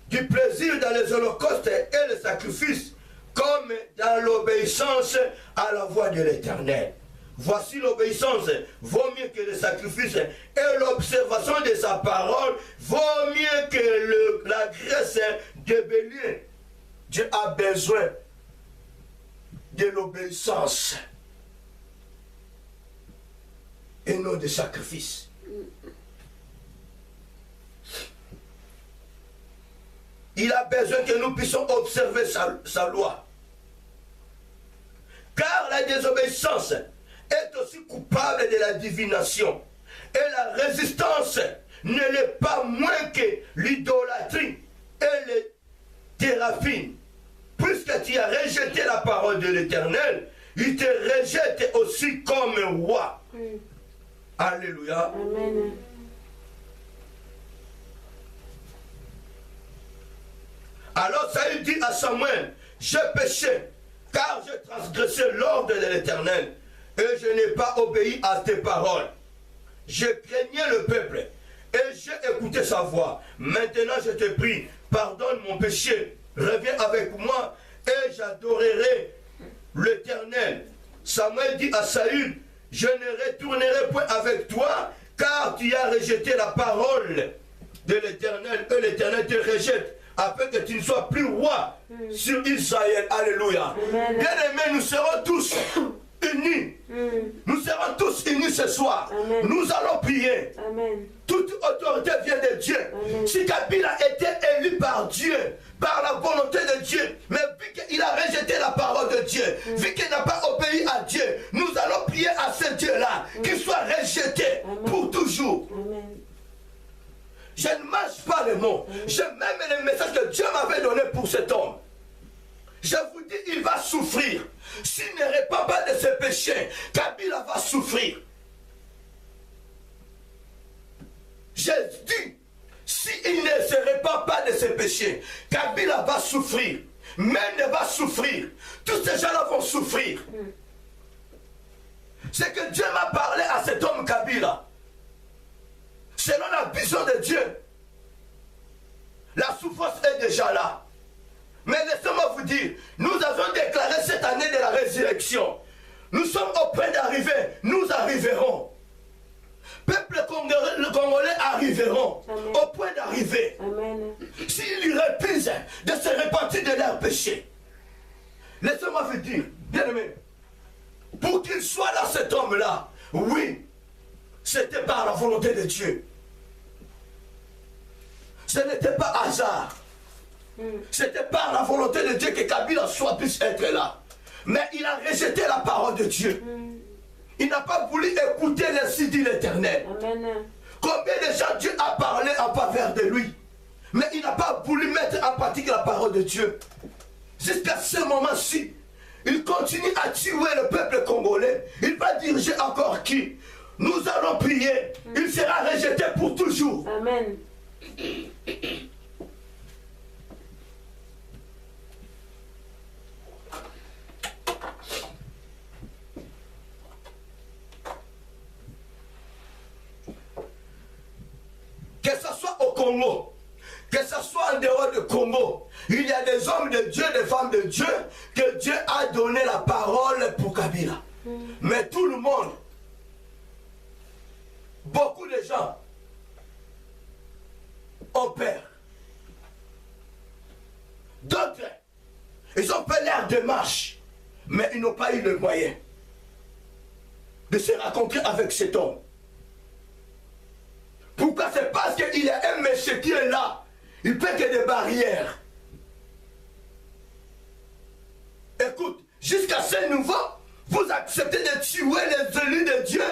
du plaisir dans les holocaustes et les sacrifices comme dans l'obéissance à la voix de l'Éternel? Voici l'obéissance vaut mieux que les sacrifices et l'observation de sa parole vaut mieux que la graisse de bélier. Dieu a besoin de l'obéissance et non de sacrifices. Il a besoin que nous puissions observer sa loi. Car la désobéissance est aussi coupable de la divination. Et la résistance ne l'est pas moins que l'idolâtrie et les thérapies. Puisque tu as rejeté la parole de l'Éternel, il te rejette aussi comme roi. Alléluia. Amen. Alors Saül dit à Samuel, j'ai péché, car j'ai transgressé l'ordre de l'Éternel, et je n'ai pas obéi à tes paroles. Je craignais le peuple, et j'ai écouté sa voix. Maintenant je te prie, pardonne mon péché, reviens avec moi et j'adorerai l'Éternel. Samuel dit à Saül, je ne retournerai point avec toi, car tu as rejeté la parole de l'Éternel, et l'Éternel te rejette, afin que tu ne sois plus roi sur Israël. Alléluia. Bien aimés, nous serons tous unis. Nous serons tous unis ce soir. Amen. Nous allons prier. Amen. Toute autorité vient de Dieu. Amen. Si Kabila a été élu par Dieu, par la volonté de Dieu, mais vu qu'il a rejeté la parole de Dieu, vu qu'il n'a pas obéi à Dieu, nous allons prier à ce Dieu-là, qu'il soit rejeté pour toujours. Amen. Je ne mange pas les mots. Je m'aime le message que Dieu m'avait donné pour cet homme. Je vous dis, il va souffrir. S'il ne répand pas de ses péchés, Kabila va souffrir. J'ai dit, s'il ne se répand pas de ses péchés, Kabila va souffrir. Mène va souffrir. Tous ces gens-là vont souffrir. C'est que Dieu m'a parlé à cet homme Kabila. Selon la vision de Dieu, la souffrance est déjà là. Mais laissez-moi vous dire, nous avons déclaré cette année de la résurrection. Nous sommes au point d'arriver, nous arriverons. Peuple congolais arriveront. Amen. Au point d'arriver. S'ils refusent de se repentir de leurs péchés. Laissez-moi vous dire, bien aimé, pour qu'il soit là cet homme-là, oui, c'était par la volonté de Dieu. Ce n'était pas hasard. C'était par la volonté de Dieu que Kabila puisse être là. Mais il a rejeté la parole de Dieu. Il n'a pas voulu écouter les dit l'Éternel. Combien de gens Dieu a parlé en faveur de lui, mais il n'a pas voulu mettre en pratique la parole de Dieu. Jusqu'à ce moment-ci, il continue à tuer le peuple congolais. Il va diriger encore qui? Nous allons prier. Il sera rejeté pour toujours. Amen. Que ce soit au Congo, que ce soit en dehors du Congo, il y a des hommes de Dieu, des femmes de Dieu, que Dieu a donné la parole pour Kabila. Mais tout le monde, beaucoup de gens ont peur. D'autres, ils ont fait leur démarche, mais ils n'ont pas eu le moyen de se rencontrer avec cet homme. Pourquoi? C'est parce qu'il y a un monsieur qui est là. Il fait que des barrières. Écoute, jusqu'à ce niveau, vous acceptez de tuer les élus de Dieu,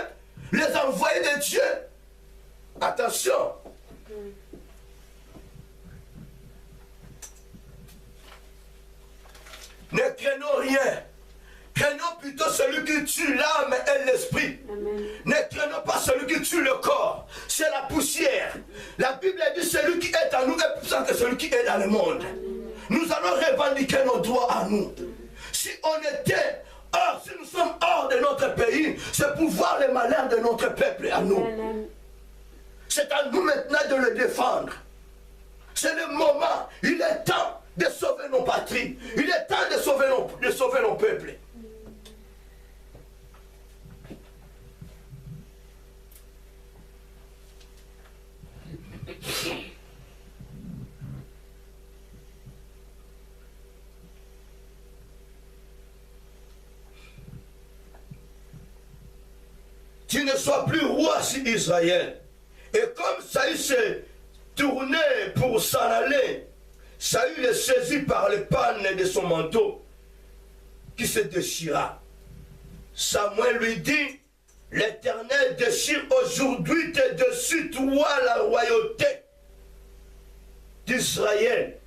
les envoyés de Dieu. Attention. Ne craignons rien. Craignons plutôt celui qui tue l'âme et l'esprit. Ne craignons pas celui qui tue le corps. C'est la poussière. La Bible dit celui qui est en nous est plus puissant que celui qui est dans le monde. Nous allons revendiquer nos droits à nous. Si on était hors, si nous sommes hors de notre pays, c'est pour voir les malheurs de notre peuple à nous. C'est à nous maintenant de le défendre. C'est le moment. Il est temps de sauver nos patries. Il est temps de sauver nos peuples. Tu ne sois plus roi sur Israël. Et comme Saül s'est tourné pour s'en aller, Saül est saisi par les pannes de son manteau qui se déchira. Samuel lui dit, l'Éternel déchire aujourd'hui de dessus toi la royauté d'Israël.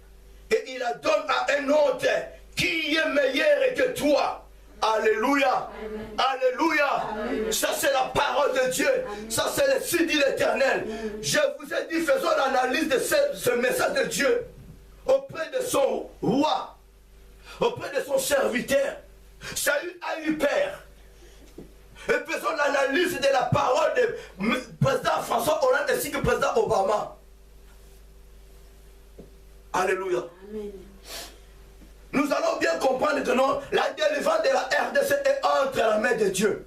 Et il la donne à un autre qui est meilleur que toi. Alléluia. Amen. Alléluia. Amen. Ça c'est la parole de Dieu. Amen. Ça c'est le si dit l'Éternel. Je vous ai dit, faisons l'analyse de ce message de Dieu auprès de son roi, auprès de son serviteur. Saül a eu peur. et faisons l'analyse de la parole du président François Hollande ainsi que le président Obama. Alléluia. Amen. Nous allons bien comprendre que non, la délivrance de la RDC est entre la main de Dieu.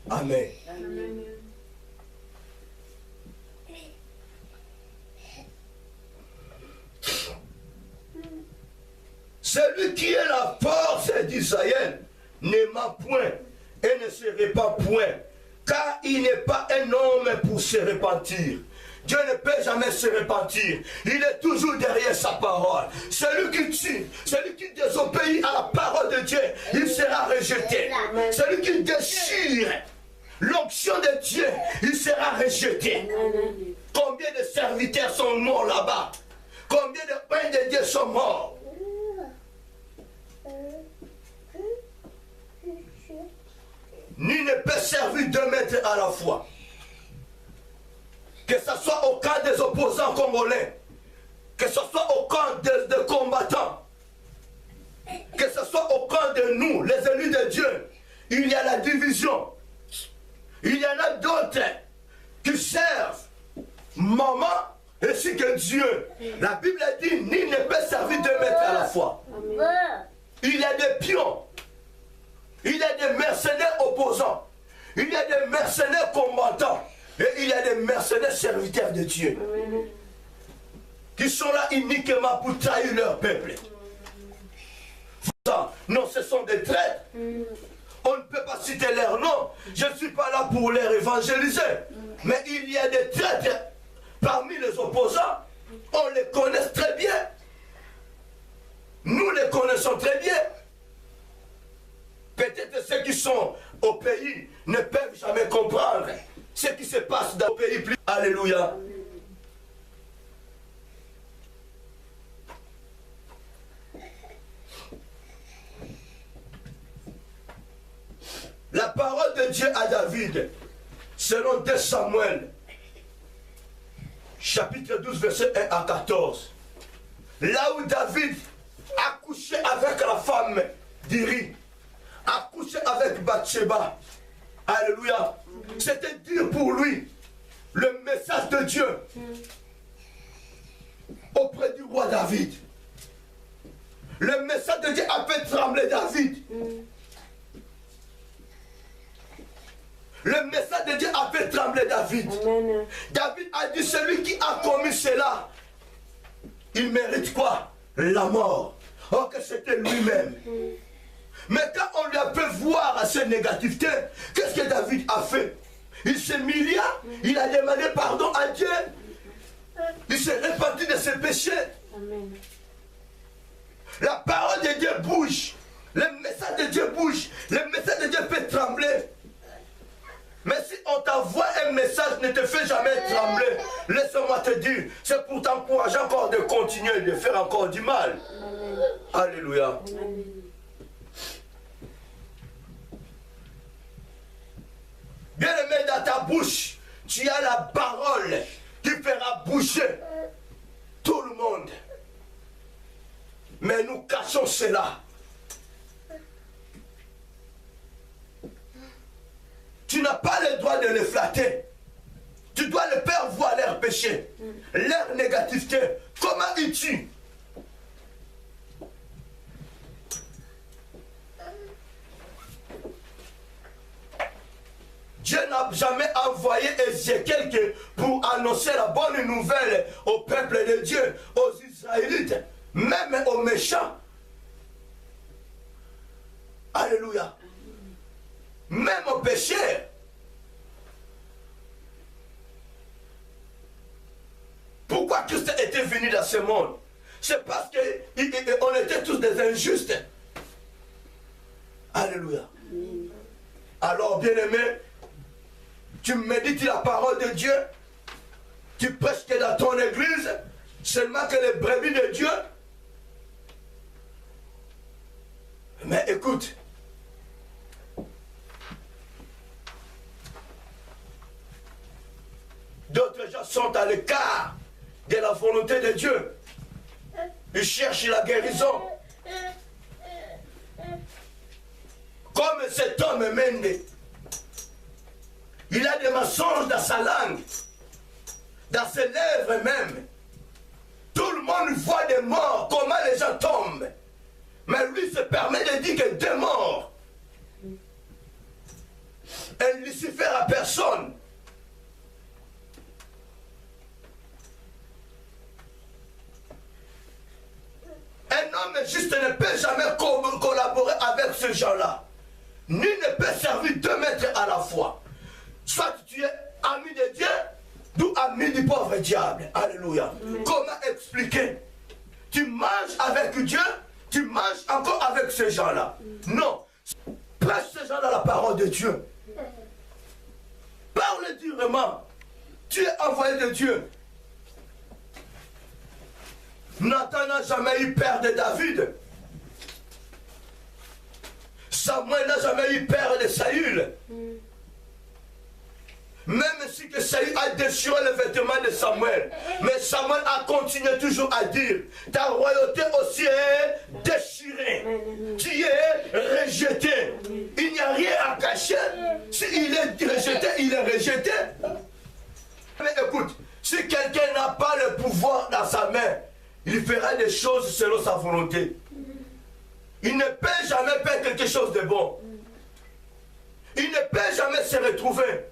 Amen. Amen. Celui qui est la force d'Israël n'aima point et ne se répand point, car il n'est pas un homme pour se repentir. Dieu ne peut jamais se repentir. Il est toujours derrière sa parole. Celui qui tue, celui qui désobéit à la parole de Dieu, il sera rejeté. Celui qui déchire l'onction de Dieu, il sera rejeté. Combien de serviteurs sont morts là-bas? Combien de pains de Dieu sont morts? Nul ne peut servir deux maîtres à la fois. Que ce soit au camp des opposants congolais, que ce soit au camp des combattants, que ce soit au camp de nous, les élus de Dieu, il y a la division. Il y en a d'autres qui servent maman ainsi que Dieu. La Bible dit, nul ne peut servir deux maîtres à la fois. Il y a des pions. Il y a des mercenaires opposants. Il y a des mercenaires combattants. Et il y a des mercenaires serviteurs de Dieu. Qui sont là uniquement pour trahir leur peuple. Non, ce sont des traîtres. On ne peut pas citer leur nom. Je ne suis pas là pour les évangéliser. Mais il y a des traîtres parmi les opposants. On les connaît très bien. Nous les connaissons très bien. Peut-être ceux qui sont au pays ne peuvent jamais comprendre ce qui se passe dans le pays. Alléluia. La parole de Dieu à David, selon 2 Samuel, chapitre 12, verset 1 à 14. Là où David a couché avec la femme d'Iri, a couché avec Bathsheba. Alléluia. C'était dire pour lui le message de Dieu auprès du roi David. Le message de Dieu a fait trembler David. Le message de Dieu a fait trembler David. Amen. David a dit, celui qui a commis cela, il mérite quoi? La mort. Or que c'était lui-même. Mais quand on lui a fait voir cette négativité, qu'est-ce que David a fait? Il s'est humilié, il a demandé pardon à Dieu. Il s'est repenti de ses péchés. Amen. La parole de Dieu bouge. Le message de Dieu bouge. Le message de Dieu fait trembler. Mais si on t'envoie un message, ne te fait jamais trembler. Laisse-moi te dire, c'est pour t'encourager encore de continuer de faire encore du mal. Amen. Alléluia. Amen. Bien-aimé, dans ta bouche, tu as la parole qui fera bouger tout le monde. Mais nous cachons cela. Tu n'as pas le droit de les flatter. Tu dois les faire voir leur péché, leur négativité. Comment ils tuent? Dieu n'a jamais envoyé Ézéchiel pour annoncer la bonne nouvelle au peuple de Dieu, aux Israélites, même aux méchants. Alléluia. Même aux pécheurs. Pourquoi Christ était venu dans ce monde? C'est parce qu'on était tous des injustes. Alléluia. Alors, bien-aimé, tu médites la parole de Dieu, tu prêches que dans ton église, seulement que les brebis de Dieu. Mais écoute, d'autres gens sont à l'écart de la volonté de Dieu. Ils cherchent la guérison. Comme cet homme Mende, il a des mensonges dans sa langue, dans ses lèvres même. Tout le monde voit des morts, comment les gens tombent. Mais lui se permet de dire que des morts. Et Lucifer à personne. Un homme juste ne peut jamais collaborer avec ce gens-là. Ni ne peut servir 2 maîtres à la fois. Soit tu es ami de Dieu, d'où ami du pauvre diable. Alléluia. Amen. Comment expliquer? Tu manges avec Dieu, tu manges encore avec ces gens-là. Non. Prêche ces gens-là la parole de Dieu. Parle durement. Tu es envoyé de Dieu. Nathan n'a jamais eu peur de David. Samuel n'a jamais eu peur de Saül. Même si que Saül a déchiré le vêtement de Samuel, mais Samuel a continué toujours à dire, ta royauté aussi est déchirée. Tu es rejeté. Il n'y a rien à cacher. S'il est rejeté, il est rejeté. Mais écoute, si quelqu'un n'a pas le pouvoir dans sa main, il fera des choses selon sa volonté. Il ne peut jamais faire quelque chose de bon. Il ne peut jamais se retrouver.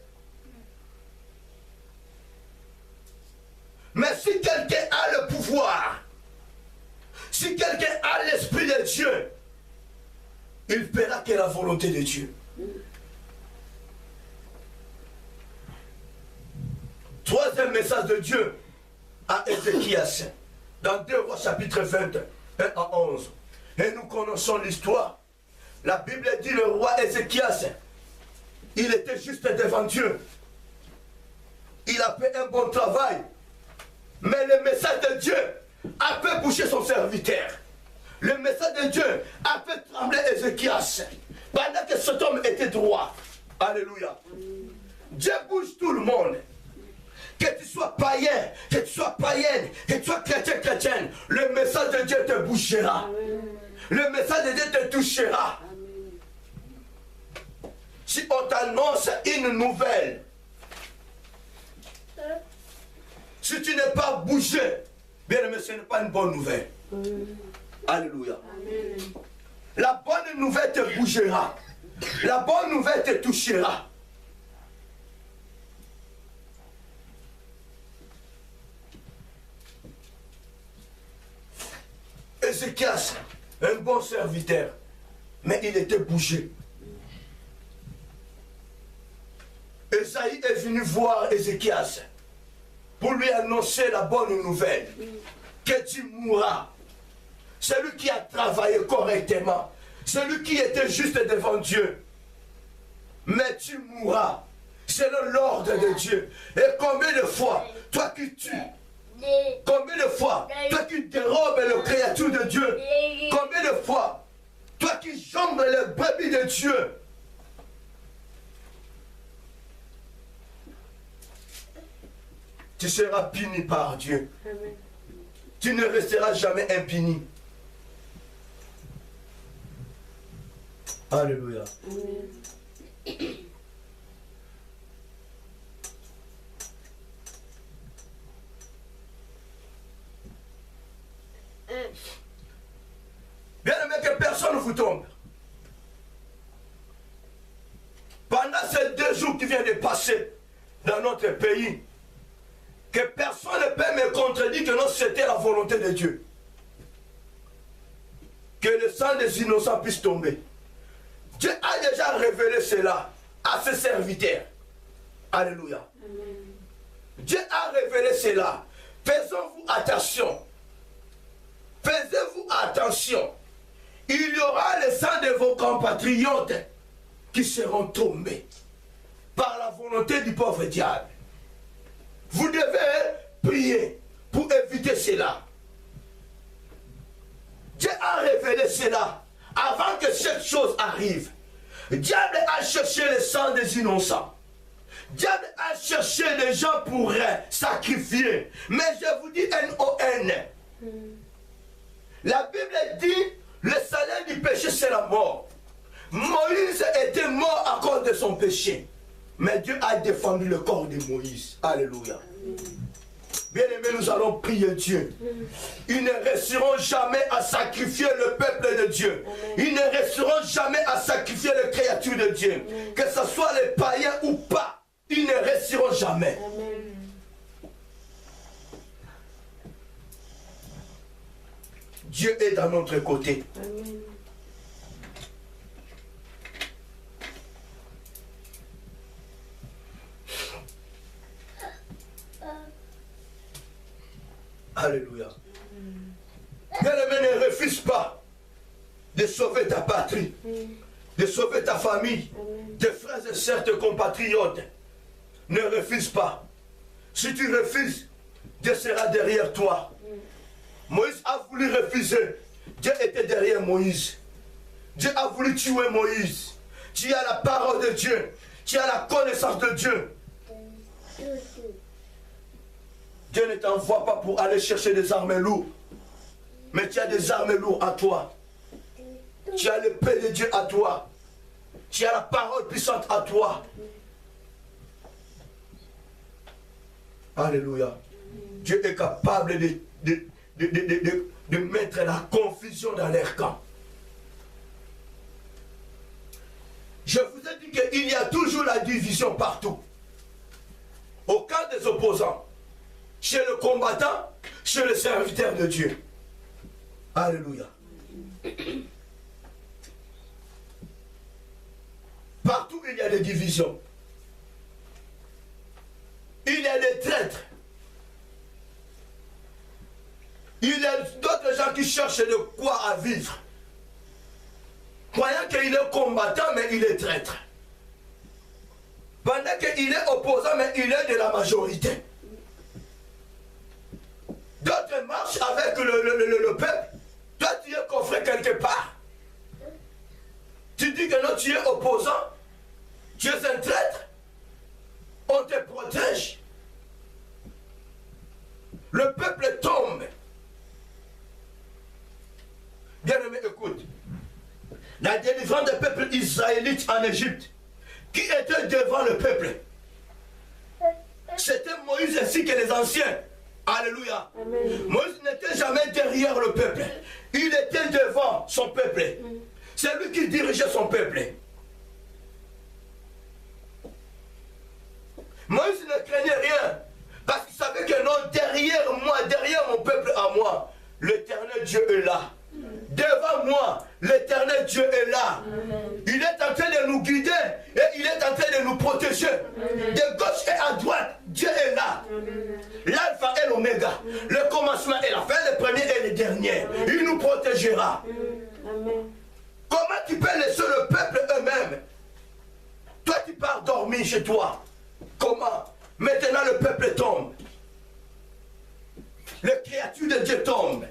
Mais si quelqu'un a le pouvoir, si quelqu'un a l'esprit de Dieu, il fera que la volonté de Dieu. Troisième message de Dieu à Ézéchias, dans 2 Rois chapitre 21 à 11. Et nous connaissons l'histoire. La Bible dit le roi Ézéchias, il était juste devant Dieu. Il a fait un bon travail. Mais le message de Dieu a fait bouger son serviteur. Le message de Dieu a fait trembler Ézéchias. Pendant que cet homme était droit. Alléluia. Dieu bouge tout le monde. Que tu sois païen, que tu sois païenne, que tu sois chrétienne, le message de Dieu te bougera. Le message de Dieu te touchera. Si on t'annonce une nouvelle, si tu n'es pas bougé, bien aimé, ce n'est pas une bonne nouvelle. Alléluia. La bonne nouvelle te bougera. La bonne nouvelle te touchera. Ézéchias, un bon serviteur, mais il était bougé. Esaïe est venu voir Ézéchias pour lui annoncer la bonne nouvelle, que tu mourras. Celui qui a travaillé correctement, celui qui était juste devant Dieu, mais tu mourras selon l'ordre de Dieu. Et combien de fois, toi qui tues, combien de fois, toi qui dérobes le créature de Dieu, combien de fois, toi qui jambes les brebis de Dieu, tu seras puni par Dieu. Amen. Tu ne resteras jamais impuni. Alléluia. Amen. Bien aimé, que personne ne vous tombe. Pendant ces 2 jours qui viennent de passer dans notre pays, que personne ne peut me contredire que non, c'était la volonté de Dieu. Que le sang des innocents puisse tomber. Dieu a déjà révélé cela à ses serviteurs. Alléluia. Amen. Dieu a révélé cela. Faisons-vous attention. Faisez-vous attention. Il y aura le sang de vos compatriotes qui seront tombés par la volonté du pauvre diable. Vous devez prier pour éviter cela. Dieu a révélé cela avant que cette chose arrive. Le diable a cherché le sang des innocents. Diable a cherché des gens pour sacrifier. Mais je vous dis N-O-N. La Bible dit, le salaire du péché c'est la mort. Moïse était mort à cause de son péché. Mais Dieu a défendu le corps de Moïse. Alléluia. Bien-aimés, nous allons prier Dieu. Ils ne réussiront jamais à sacrifier le peuple de Dieu. Ils ne réussiront jamais à sacrifier les créatures de Dieu. Que ce soit les païens ou pas, ils ne réussiront jamais. Dieu est dans notre côté. Amen. Alléluia. Bien-aimé, ne refuse pas de sauver ta patrie, de sauver ta famille, tes frères et sœurs, tes compatriotes. Ne refuse pas. Si tu refuses, Dieu sera derrière toi. Moïse a voulu refuser. Dieu était derrière Moïse. Dieu a voulu tuer Moïse. Tu as la parole de Dieu. Tu as la connaissance de Dieu. Dieu ne t'envoie pas pour aller chercher des armes lourdes. Mais tu as des armes lourdes à toi. Tu as l'épée de Dieu à toi. Tu as la parole puissante à toi. Alléluia. Dieu est capable de mettre la confusion dans leur camp. Je vous ai dit qu'il y a toujours la division partout. Au camp des opposants, chez le combattant, chez le serviteur de Dieu. Alléluia. Partout il y a des divisions. Il y a des traîtres. Il y a d'autres gens qui cherchent de quoi à vivre. Croyant qu'il est combattant, mais il est traître. Pendant qu'il est opposant, mais il est de la majorité. D'autres marchent avec le peuple. Toi, tu es coffré quelque part. Tu dis que non, tu es opposant. Tu es un traître. On te protège. Le peuple tombe. Bien-aimé, écoute. La délivrance des peuples israélites en Égypte, qui était devant le peuple, c'était Moïse ainsi que les anciens. Alléluia. Amen. Moïse n'était jamais derrière le peuple. Il était devant son peuple. C'est lui qui dirigeait son peuple. Moïse ne craignait rien. Parce qu'il savait que non, derrière moi, derrière mon peuple à moi, l'Éternel Dieu est là. Devant moi, l'Éternel Dieu est là. Amen. Il est en train de nous guider et il est en train de nous protéger. Amen. De gauche et à droite, Dieu est là. L'alpha et l'oméga, le commencement et la fin, le premier et le dernier. Amen. Il nous protégera. Amen. Comment tu peux laisser le peuple eux-mêmes? Toi, tu pars dormir chez toi. Comment? Maintenant, le peuple tombe. Les créatures de Dieu tombent.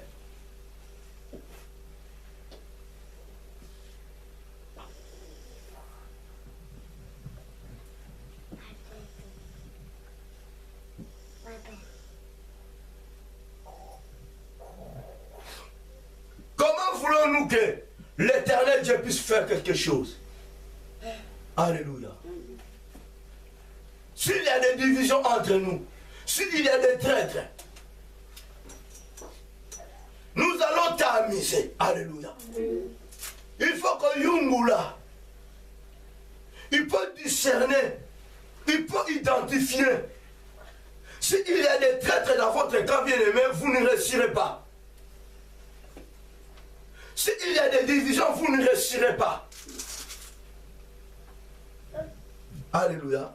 Comment voulons-nous que l'Éternel Dieu puisse faire quelque chose? Alléluia. S'il y a des divisions entre nous, s'il y a des traîtres, nous allons tamiser. Alléluia. Il faut que Yungula, il peut discerner, il peut identifier. S'il y a des traîtres dans votre camp, bien-aimé, vous ne réussirez pas. S'il y a des divisions, vous ne réussirez pas. Alléluia.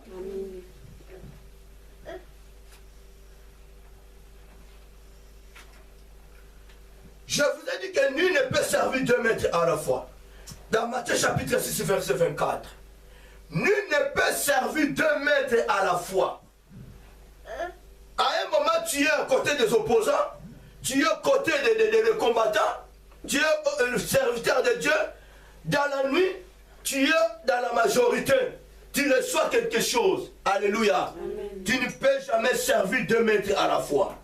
Je vous ai dit que nul ne peut servir 2 maîtres à la fois. Dans Matthieu chapitre 6, verset 24. Nul ne peut servir 2 maîtres à la fois. À un moment, tu es à côté des opposants, tu es à côté des combattants, tu es le serviteur de Dieu. Dans la nuit, tu es dans la majorité. Tu reçois quelque chose. Alléluia. Amen. Tu ne peux jamais servir 2 maîtres à la fois.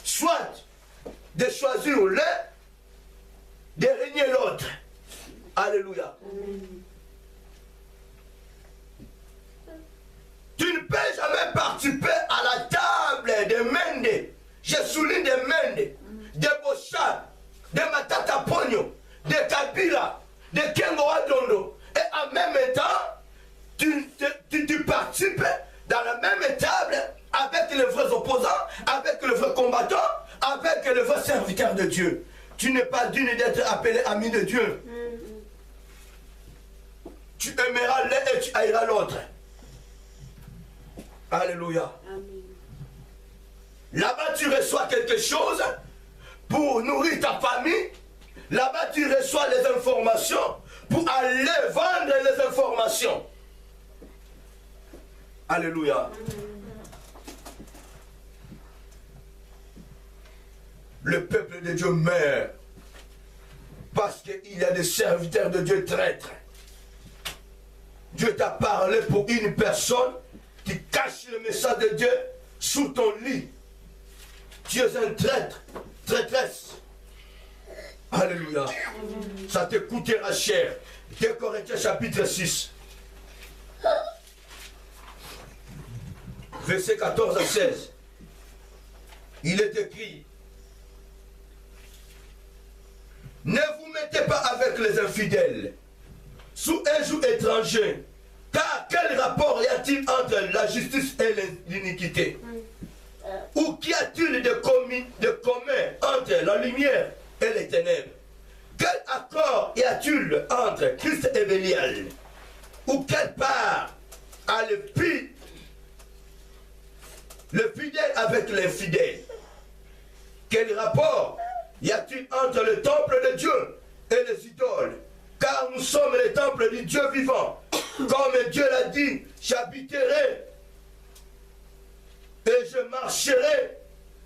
Soit de choisir l'un, de régner l'autre. de Kengo Adondo. Et en même temps, tu participes dans la même table avec les vrais opposants, avec les vrais combattants, avec les vrais serviteurs de Dieu. Tu n'es pas digne d'être appelé ami de Dieu. Tu aimeras l'un et tu haïras l'autre. Alléluia. Là-bas, tu reçois quelque chose pour nourrir ta famille. Là-bas, tu reçois les informations pour aller vendre les informations. Alléluia. Le peuple de Dieu meurt parce qu'il y a des serviteurs de Dieu traîtres. Dieu t'a parlé pour une personne qui cache le message de Dieu sous ton lit. Tu es un traître, traîtresse. Alléluia. Ça te coûtera cher. 2 Corinthiens chapitre 6. Verset 14 à 16. Il est écrit: ne vous mettez pas avec les infidèles sous un joug étranger, car quel rapport y a-t-il entre la justice et l'iniquité? Ou qu'y a-t-il de commun entre la lumière et les ténèbres? Quel accord y a-t-il entre Christ et Bélial? Ou quelle part a le fidèle avec l'infidèle? Quel rapport y a-t-il entre le temple de Dieu et les idoles? Car nous sommes les temples du Dieu vivant. Comme Dieu l'a dit, j'habiterai et je marcherai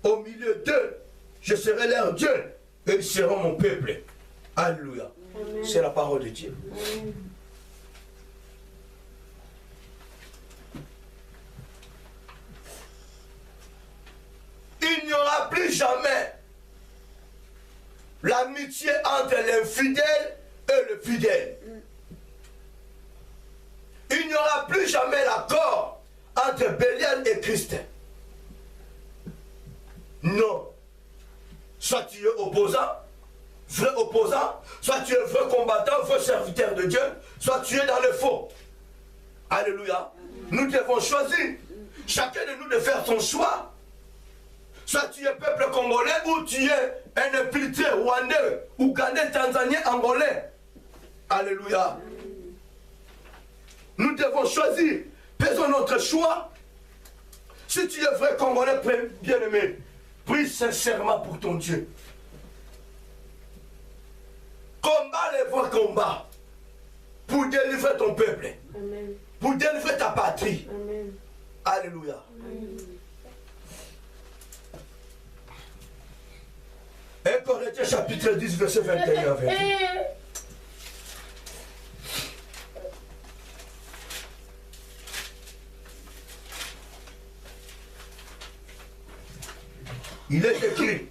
au milieu d'eux. Je serai leur Dieu et ils seront mon peuple. Alléluia. C'est la parole de Dieu. Amen. Il n'y aura plus jamais l'amitié entre l'infidèle et le fidèle. Il n'y aura plus jamais l'accord entre Bélial et Christ. Non. Soit tu es opposant, vrai opposant, soit tu es vrai combattant, vrai serviteur de Dieu, soit tu es dans le faux. Alléluia. Nous devons choisir, chacun de nous, de faire son choix. Soit tu es peuple congolais ou tu es un infiltré rwandais, ougandais, tanzanien, angolais. Alléluia. Nous devons choisir. Faisons notre choix. Si tu es vrai congolais, bien-aimé, prie sincèrement pour ton Dieu. Combat les vrais combats pour délivrer ton peuple. Amen. Pour délivrer ta patrie. Amen. Alléluia. Amen. 1 Corinthiens chapitre 10, verset 21 à 28. Il est écrit: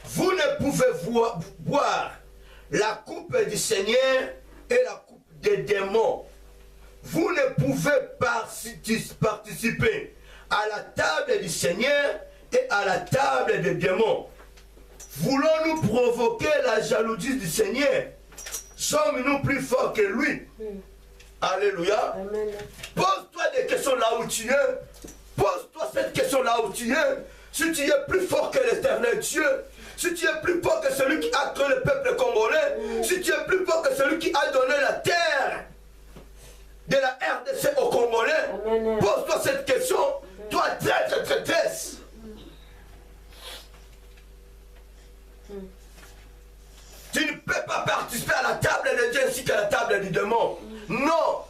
vous ne pouvez boire la coupe du Seigneur et la coupe des démons. Vous ne pouvez participer à la table du Seigneur et à la table des démons. Voulons-nous provoquer la jalousie du Seigneur? Sommes-nous plus forts que lui? Alléluia. Amen. Pose-toi des questions là où tu es. Pose-toi cette question là où tu es. Si tu es plus fort que l'Éternel Dieu, si tu es plus fort que celui qui a créé le peuple congolais, si tu es plus fort que celui qui a donné la terre de la RDC aux Congolais, pose-toi cette question. Toi, traître, traîtresse. Tu ne peux pas participer à la table de Dieu ainsi qu'à la table du démon. Non.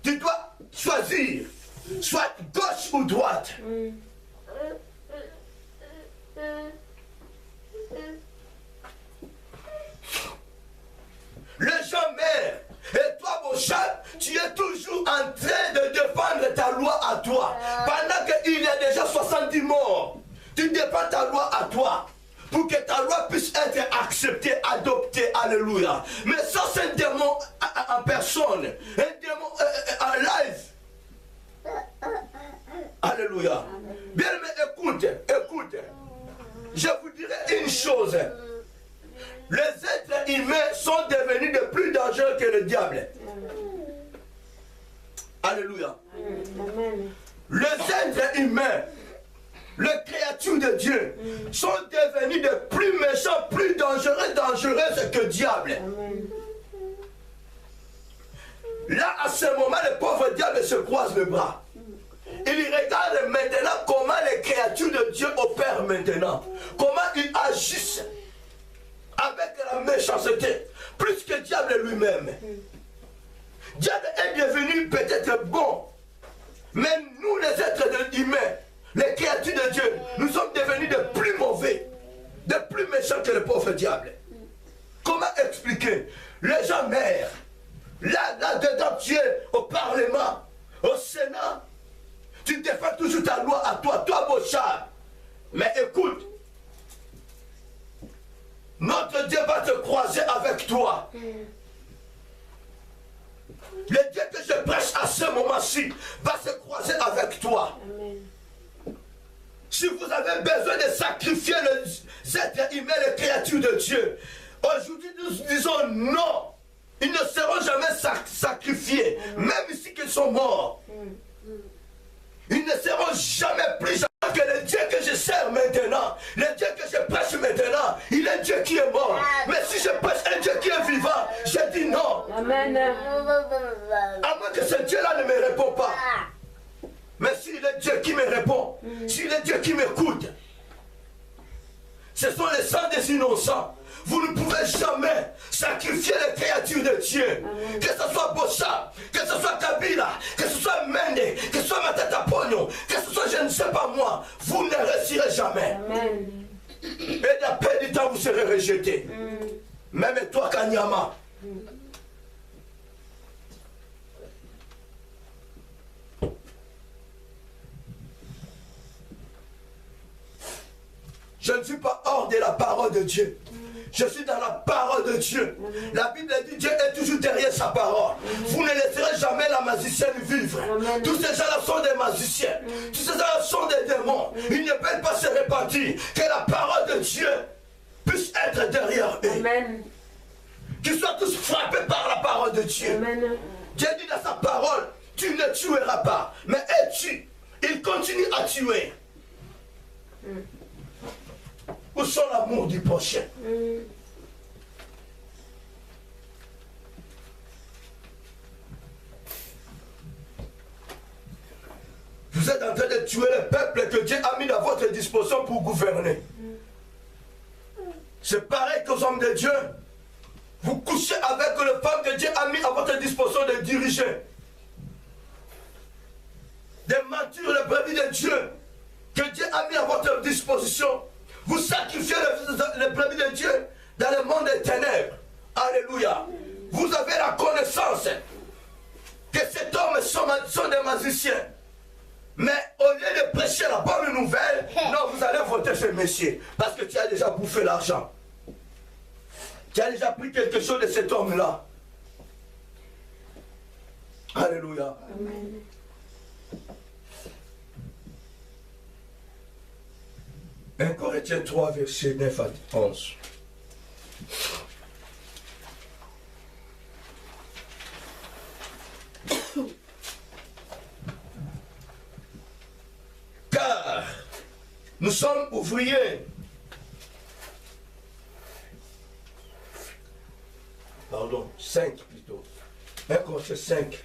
Tu dois choisir, soit gauche ou droite. Les gens meurent. Et toi, mon chat, tu es toujours en train de défendre ta loi à toi. Pendant qu'il y a déjà 70 morts, tu défends ta loi à toi. Pour que ta loi puisse être acceptée, adoptée. Alléluia. Mais ça, c'est un démon en personne. Un démon en live. Alléluia. Bien, mais écoute. Je vous dirai une chose. Les êtres humains sont devenus de plus en dangereux que le diable. Alléluia. Les êtres humains, les créatures de Dieu, sont devenus de plus méchants, plus dangereux que le diable. Là, à ce moment, le pauvre diable se croise le bras. Il regarde maintenant comment les créatures de Dieu opèrent maintenant. Comment ils agissent avec la méchanceté, plus que le diable lui-même. Diable est devenu peut-être bon, mais nous les êtres humains, les créatures de Dieu, nous sommes devenus de plus mauvais, de plus méchants que le pauvre diable. Comment expliquer? Les gens meurent. Là-dedans, tu es au Parlement, au Sénat. Tu défends toujours ta loi à toi, Bochard. Mais écoute, notre Dieu va te croiser avec toi. Le Dieu que je prêche à ce moment-ci va se croiser avec toi. Amen. Si vous avez besoin de sacrifier les êtres humains, les créatures de Dieu, aujourd'hui nous disons non. Ils ne seront jamais sacrifiés, même si ils sont morts. Ils ne seront jamais plus jamais que le Dieu que je sers maintenant, le Dieu que je prêche maintenant, il est un Dieu qui est mort. Mais si je prêche un Dieu qui est vivant, je dis non. Amen. À moins que ce Dieu-là ne me répond pas. Mais s'il est Dieu qui me répond, s'il est Dieu qui m'écoute, ce sont les sangs des innocents. Vous ne pouvez jamais sacrifier les créatures de Dieu. Amen. Que ce soit Bocha, que ce soit Kabila, que ce soit Mende, que ce soit Matata Pogno, que ce soit je ne sais pas moi, vous ne réussirez jamais. Amen. Et d'après du temps, vous serez rejetés. Même toi, Kanyama. Je ne suis pas hors de la parole de Dieu. Je suis dans la parole de Dieu. La Bible dit Dieu est toujours derrière sa parole. Vous ne laisserez jamais la magicienne vivre. Tous ces gens-là sont des magiciens. Tous ces gens-là sont des démons. Ils ne peuvent pas se répartir. Que la parole de Dieu puisse être derrière eux. Amen. Qu'ils soient tous frappés par la parole de Dieu. Amen. Dieu dit dans sa parole, tu ne tueras pas. Mais elle tue. Il continue à tuer. Où sont l'amour du prochain? Vous êtes en train de tuer le peuple que Dieu a mis à votre disposition pour gouverner. C'est pareil qu'aux hommes de Dieu. Vous couchez avec les femmes que Dieu a mis à votre disposition de diriger. Des mentures, les brebis de Dieu que Dieu a mis à votre disposition. Vous sacrifiez les brebis de Dieu dans le monde des ténèbres. Alléluia. Vous avez la connaissance que cet homme sont des magiciens. Mais au lieu de prêcher la bonne nouvelle, non, vous allez voter ce monsieur. Parce que tu as déjà bouffé l'argent. Tu as déjà pris quelque chose de cet homme-là. Alléluia. Amen. 1 Corinthiens 3, verset 9 à 11. Car nous sommes ouvriers. Pardon, 5 plutôt. 1 Corinthiens 5,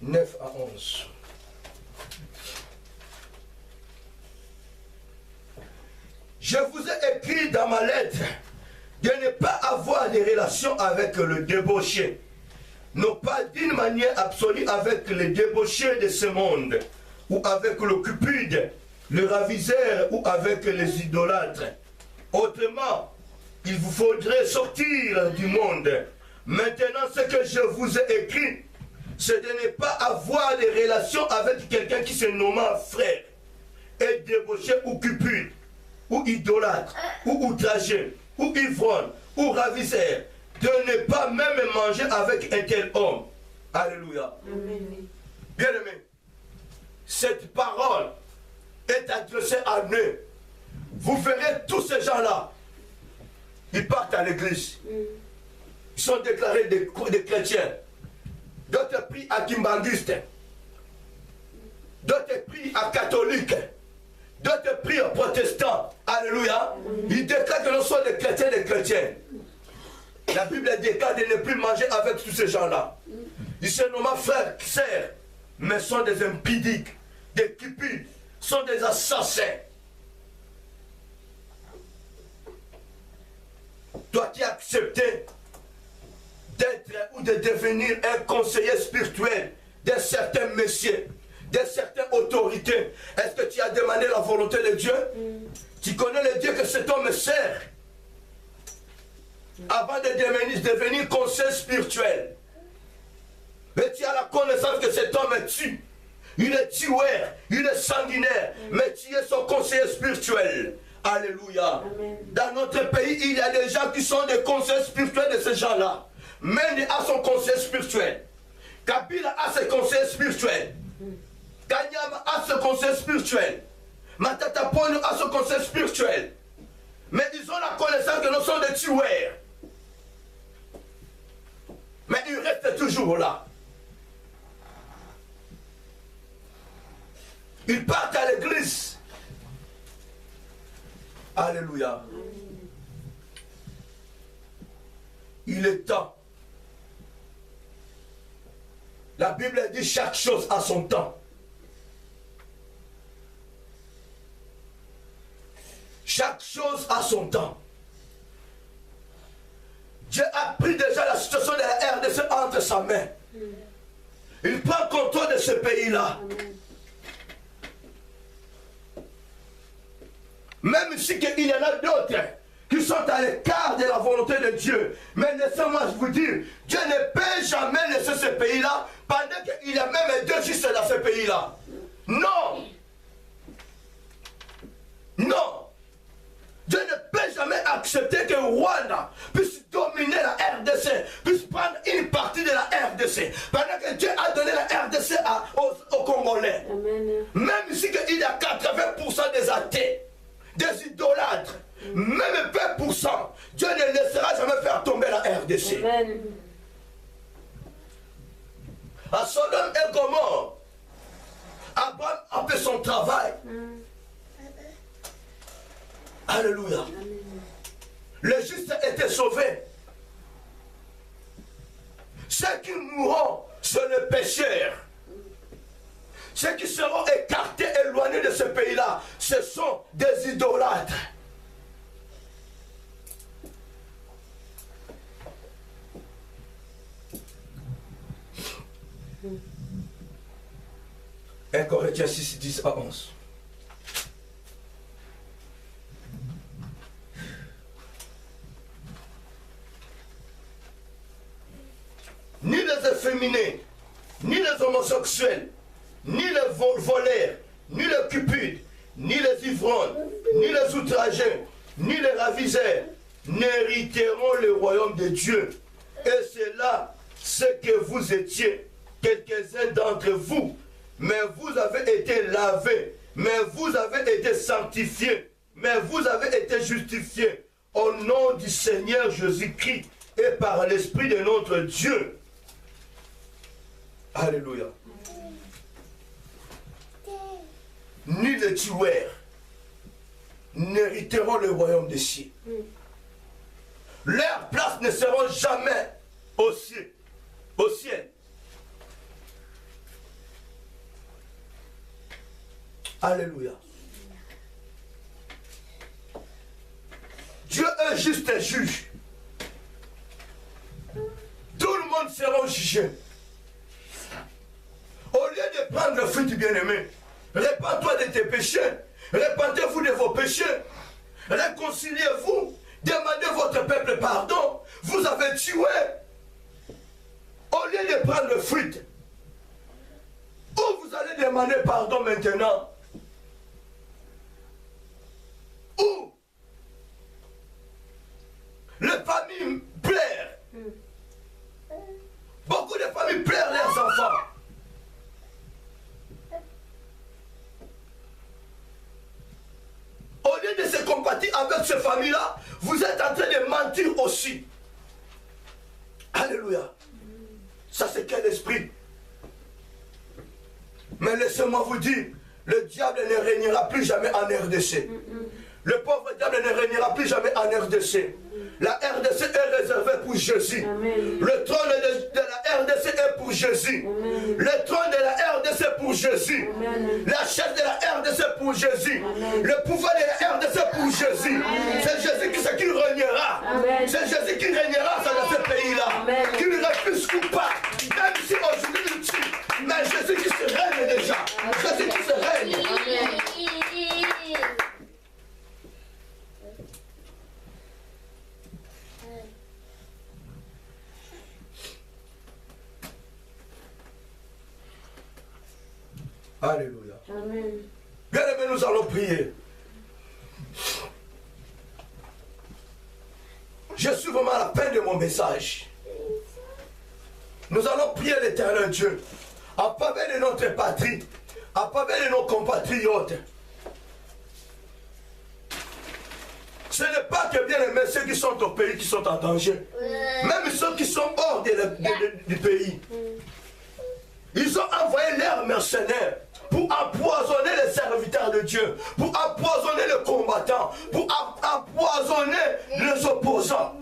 9 à 11. Je vous ai écrit dans ma lettre de ne pas avoir de relations avec le débauché, non pas d'une manière absolue avec les débauchés de ce monde, ou avec le cupide, le raviseur, ou avec les idolâtres. Autrement, il vous faudrait sortir du monde. Maintenant, ce que je vous ai écrit, c'est de ne pas avoir de relations avec quelqu'un qui se nomme frère, et débauché ou cupide, ou idolâtre, ou outragé, ou ivrogne, ou ravisseur, de ne pas même manger avec un tel homme. Alléluia. Bien-aimés, cette parole est adressée à nous. Vous verrez tous ces gens-là, ils partent à l'église. sont déclarés des chrétiens. D'autres prient à Kimbanguiste. D'autres prient à catholique. D'autres prient aux protestants. Alléluia. Ils déclarent que nous sommes des chrétiens. La Bible déclare de ne plus manger avec tous ces gens-là. Ils se nomment frères, sœurs, mais sont des impudiques, des cupides, sont des assassins. Toi qui as accepté d'être ou de devenir un conseiller spirituel de certains messieurs, de certaines autorités, est-ce que tu as demandé la volonté de Dieu? Tu connais le Dieu que cet homme sert avant de devenir conseiller spirituel. Mais tu as la connaissance que cet homme tue. Il est tueur, il est sanguinaire, mais tu es son conseiller spirituel. Alléluia. Amen. Dans notre pays, il y a des gens qui sont des conseillers spirituels de ces gens-là. Mende a son conseiller spirituel. Kabila a ses conseillers spirituels. Kanyama a son conseiller spirituel. Matata Ponyo a son conseiller spirituel. Mais ils ont la connaissance que nous sommes des tueurs. Mais ils restent toujours là. Ils partent à l'église. Alléluia. Il est temps. La Bible dit chaque chose à son temps. Chaque chose à son temps. Dieu a pris déjà la situation de la RDC entre sa main. Il prend contrôle de ce pays-là. Même si il y en a d'autres qui sont à l'écart de la volonté de Dieu. Mais laissez-moi vous dire, Dieu ne peut jamais laisser ce pays-là pendant qu'il y a même deux justes dans ce pays-là. Non. Non. Dieu ne peut jamais accepter que Rwanda puisse dominer la RDC, puisse prendre une partie de la RDC, pendant que Dieu a donné la RDC aux Congolais. Amen. Même si il y a 80% des athées, des idolâtres, même 20%, Dieu ne laissera jamais faire tomber la RDC. Amen. À Sodome et Gomorrhe, Abraham a fait son travail. Alléluia. Amen. Le juste était sauvé. Ceux qui mourront, c'est le pécheur. Ceux qui seront écartés, éloignés de ce pays-là, ce sont des idolâtres. Un Corinthiens 6, 10 à 11. Ni les efféminés, ni les homosexuels, ni les voleurs, ni les cupides, ni les ivrognes, ni les outrageux, ni les ravisseurs n'hériteront le royaume de Dieu. Et c'est là ce que vous étiez, quelques-uns d'entre vous. Mais vous avez été lavés, mais vous avez été sanctifiés, mais vous avez été justifiés au nom du Seigneur Jésus-Christ et par l'Esprit de notre Dieu. Alléluia. Ni les tueurs n'hériteront le royaume des cieux. Leurs places ne seront jamais au ciel. Au ciel. Alléluia. Dieu est juste un juge. Tout le monde sera jugé. Au lieu de prendre le fruit du bien-aimé, répands-toi de tes péchés, répentez-vous de vos péchés, réconciliez-vous, demandez votre peuple pardon, vous avez tué. Au lieu de prendre le fruit, où vous allez demander pardon maintenant? Où? Les familles pleurent. Beaucoup de familles pleurent leurs enfants. Au lieu de se compatir avec ces familles-là, vous êtes en train de mentir aussi. Alléluia. Ça c'est quel esprit? Mais laissez-moi vous dire, le diable ne régnera plus jamais en RDC. Le pauvre diable ne régnera plus jamais en RDC. La RDC est réservée pour Jésus. Amen. Le trône de la RDC est pour Jésus. Amen. Le trône de la RDC est pour Jésus. Amen. La chaise de la RDC est pour Jésus. Amen. Le pouvoir de la RDC est pour Jésus. C'est Jésus qui régnera. Amen. C'est Jésus qui régnera dans ce pays-là. Amen. Qui ne refuse pas. Même si aujourd'hui il tue. Mais Jésus qui se règne déjà. Jésus qui se règne. Alléluia. Amen. Bien aimé, nous allons prier. Je suis vraiment à la fin de mon message. Nous allons prier l'Éternel Dieu en faveur de notre patrie, en faveur de nos compatriotes. Ce n'est pas que bien aimé ceux qui sont au pays qui sont en danger. Même ceux qui sont hors du pays. Ils ont envoyé leurs mercenaires pour empoisonner les serviteurs de Dieu, pour empoisonner les combattants, pour empoisonner les opposants.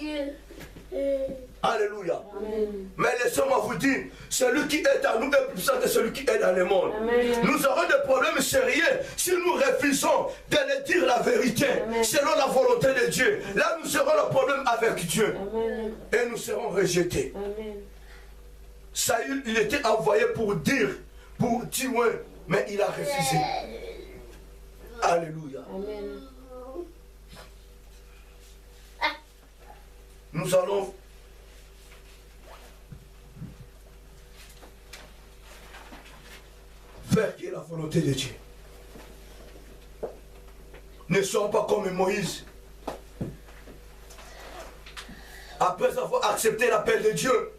Alléluia. Amen. Mais laissez-moi vous dire, celui qui est à nous est plus puissant que celui qui est dans le monde. Amen. Nous aurons des problèmes sérieux si nous refusons de dire la vérité Amen. selon la volonté de Dieu. Là, nous aurons le problème avec Dieu Amen. et nous serons rejetés. Amen. Saül, il était envoyé pour dire, pour tuer, mais il a refusé. Alléluia. Amen. Nous allons faire qui est la volonté de Dieu. Ne sois pas comme Moïse. Après avoir accepté l'appel de Dieu,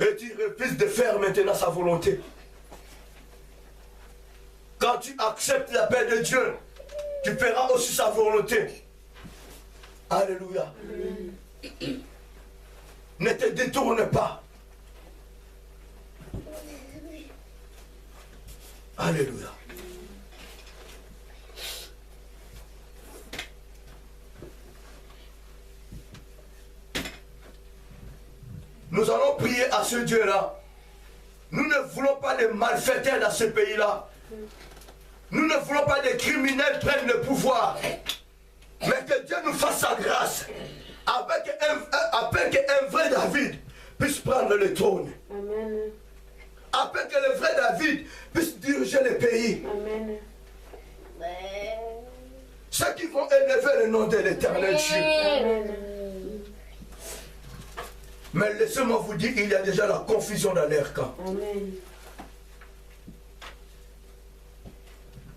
et tu refuses de faire maintenant sa volonté. Quand tu acceptes l'appel de Dieu, tu feras aussi sa volonté. Alléluia. Ne te détourne pas. Alléluia. Nous allons prier à ce Dieu-là. Nous ne voulons pas de malfaiteurs dans ce pays-là. Nous ne voulons pas des criminels prennent le pouvoir. Mais que Dieu nous fasse sa grâce. Afin qu'un vrai David puisse prendre le trône. Amen. Afin que le vrai David puisse diriger le pays. Amen. Ceux qui vont élever le nom de l'Éternel Dieu. Amen. Mais laissez-moi vous dire, il y a déjà la confusion dans leur camp. Amen.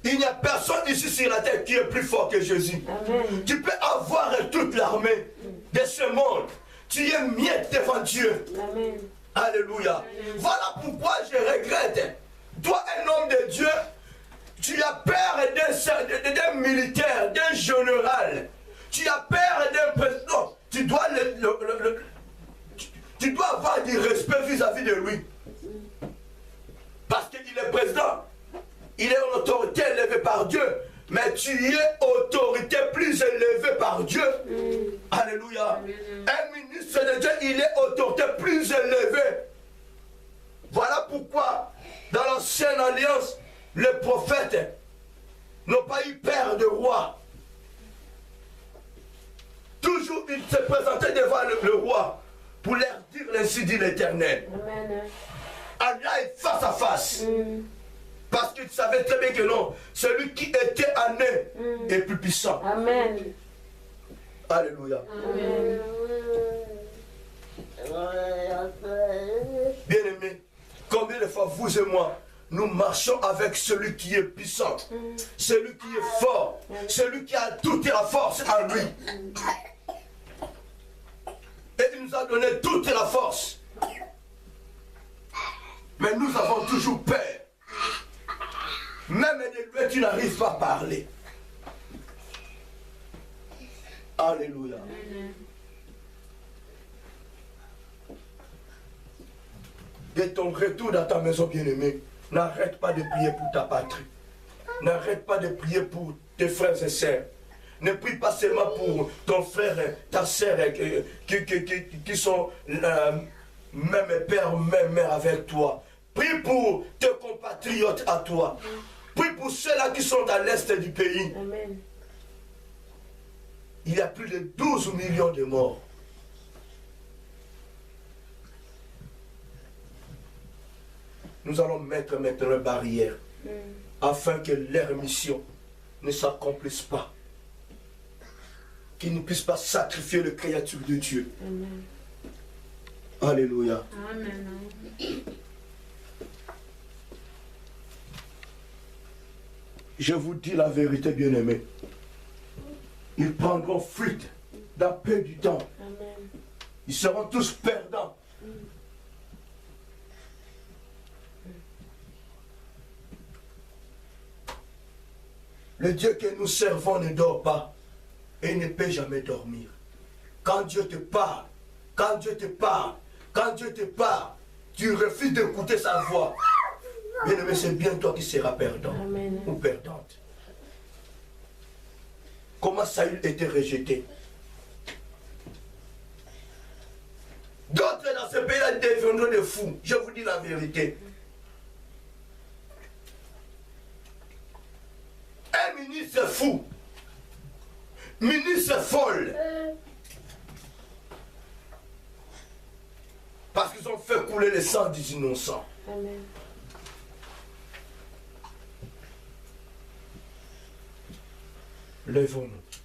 Il n'y a personne ici sur la terre qui est plus fort que Jésus. Amen. Tu peux avoir toute l'armée de ce monde. Tu es miette devant Dieu. Amen. Alléluia. Voilà pourquoi je regrette. Toi, un homme de Dieu, tu as peur d'un militaire, d'un général. Tu as peur d'un président. Tu dois tu dois avoir du respect vis-à-vis de lui. Parce qu'il est président. Il est une autorité élevée par Dieu. Mais tu es autorité plus élevée par Dieu. Alléluia. Un ministre de Dieu, il est autorité plus élevée. Voilà pourquoi, dans l'ancienne alliance, les prophètes n'ont pas eu peur de roi. Toujours, ils se présentaient devant le roi pour leur dire ainsi dit l'Éternel. Amen. Allah est face à face. Parce qu'il savait très bien que non, celui qui était né est plus puissant. Amen. Alléluia. Amen. Bien-aimés, combien de fois vous et moi, nous marchons avec celui qui est puissant, celui qui est fort, celui qui a toute la force en lui. Et il nous a donné toute la force. Mais nous avons toujours peur. Même de lui, tu n'arrives pas à parler. Alléluia. de ton retour dans ta maison bien-aimée, n'arrête pas de prier pour ta patrie. N'arrête pas de prier pour tes frères et sœurs. Ne prie pas seulement pour ton frère, ta sœur qui sont même père, même mère avec toi. Prie pour tes compatriotes à toi. Prie pour ceux-là qui sont à l'est du pays. Amen. Il y a plus de 12 millions de morts. Nous allons mettre maintenant une barrière afin que leur mission ne s'accomplisse pas. Qu'ils ne puissent pas sacrifier les créatures de Dieu. Amen. Alléluia. Amen. Je vous dis la vérité, bien-aimés. Ils prendront fuite dans peu du temps. Amen. Ils seront tous perdants. Le Dieu que nous servons ne dort pas et il ne peut jamais dormir. Quand Dieu te parle, quand Dieu te parle, quand Dieu te parle, tu refuses d'écouter sa voix. Bien-aimé, c'est bien toi qui seras perdant. Amen. Ou perdante. Comment Saül était rejeté? D'autres dans ce pays-là deviendront des fous. Je vous dis la vérité. Un ministre fou. Ministre folle. Parce qu'ils ont fait couler le sang des innocents. Amen. Lèvons-nous.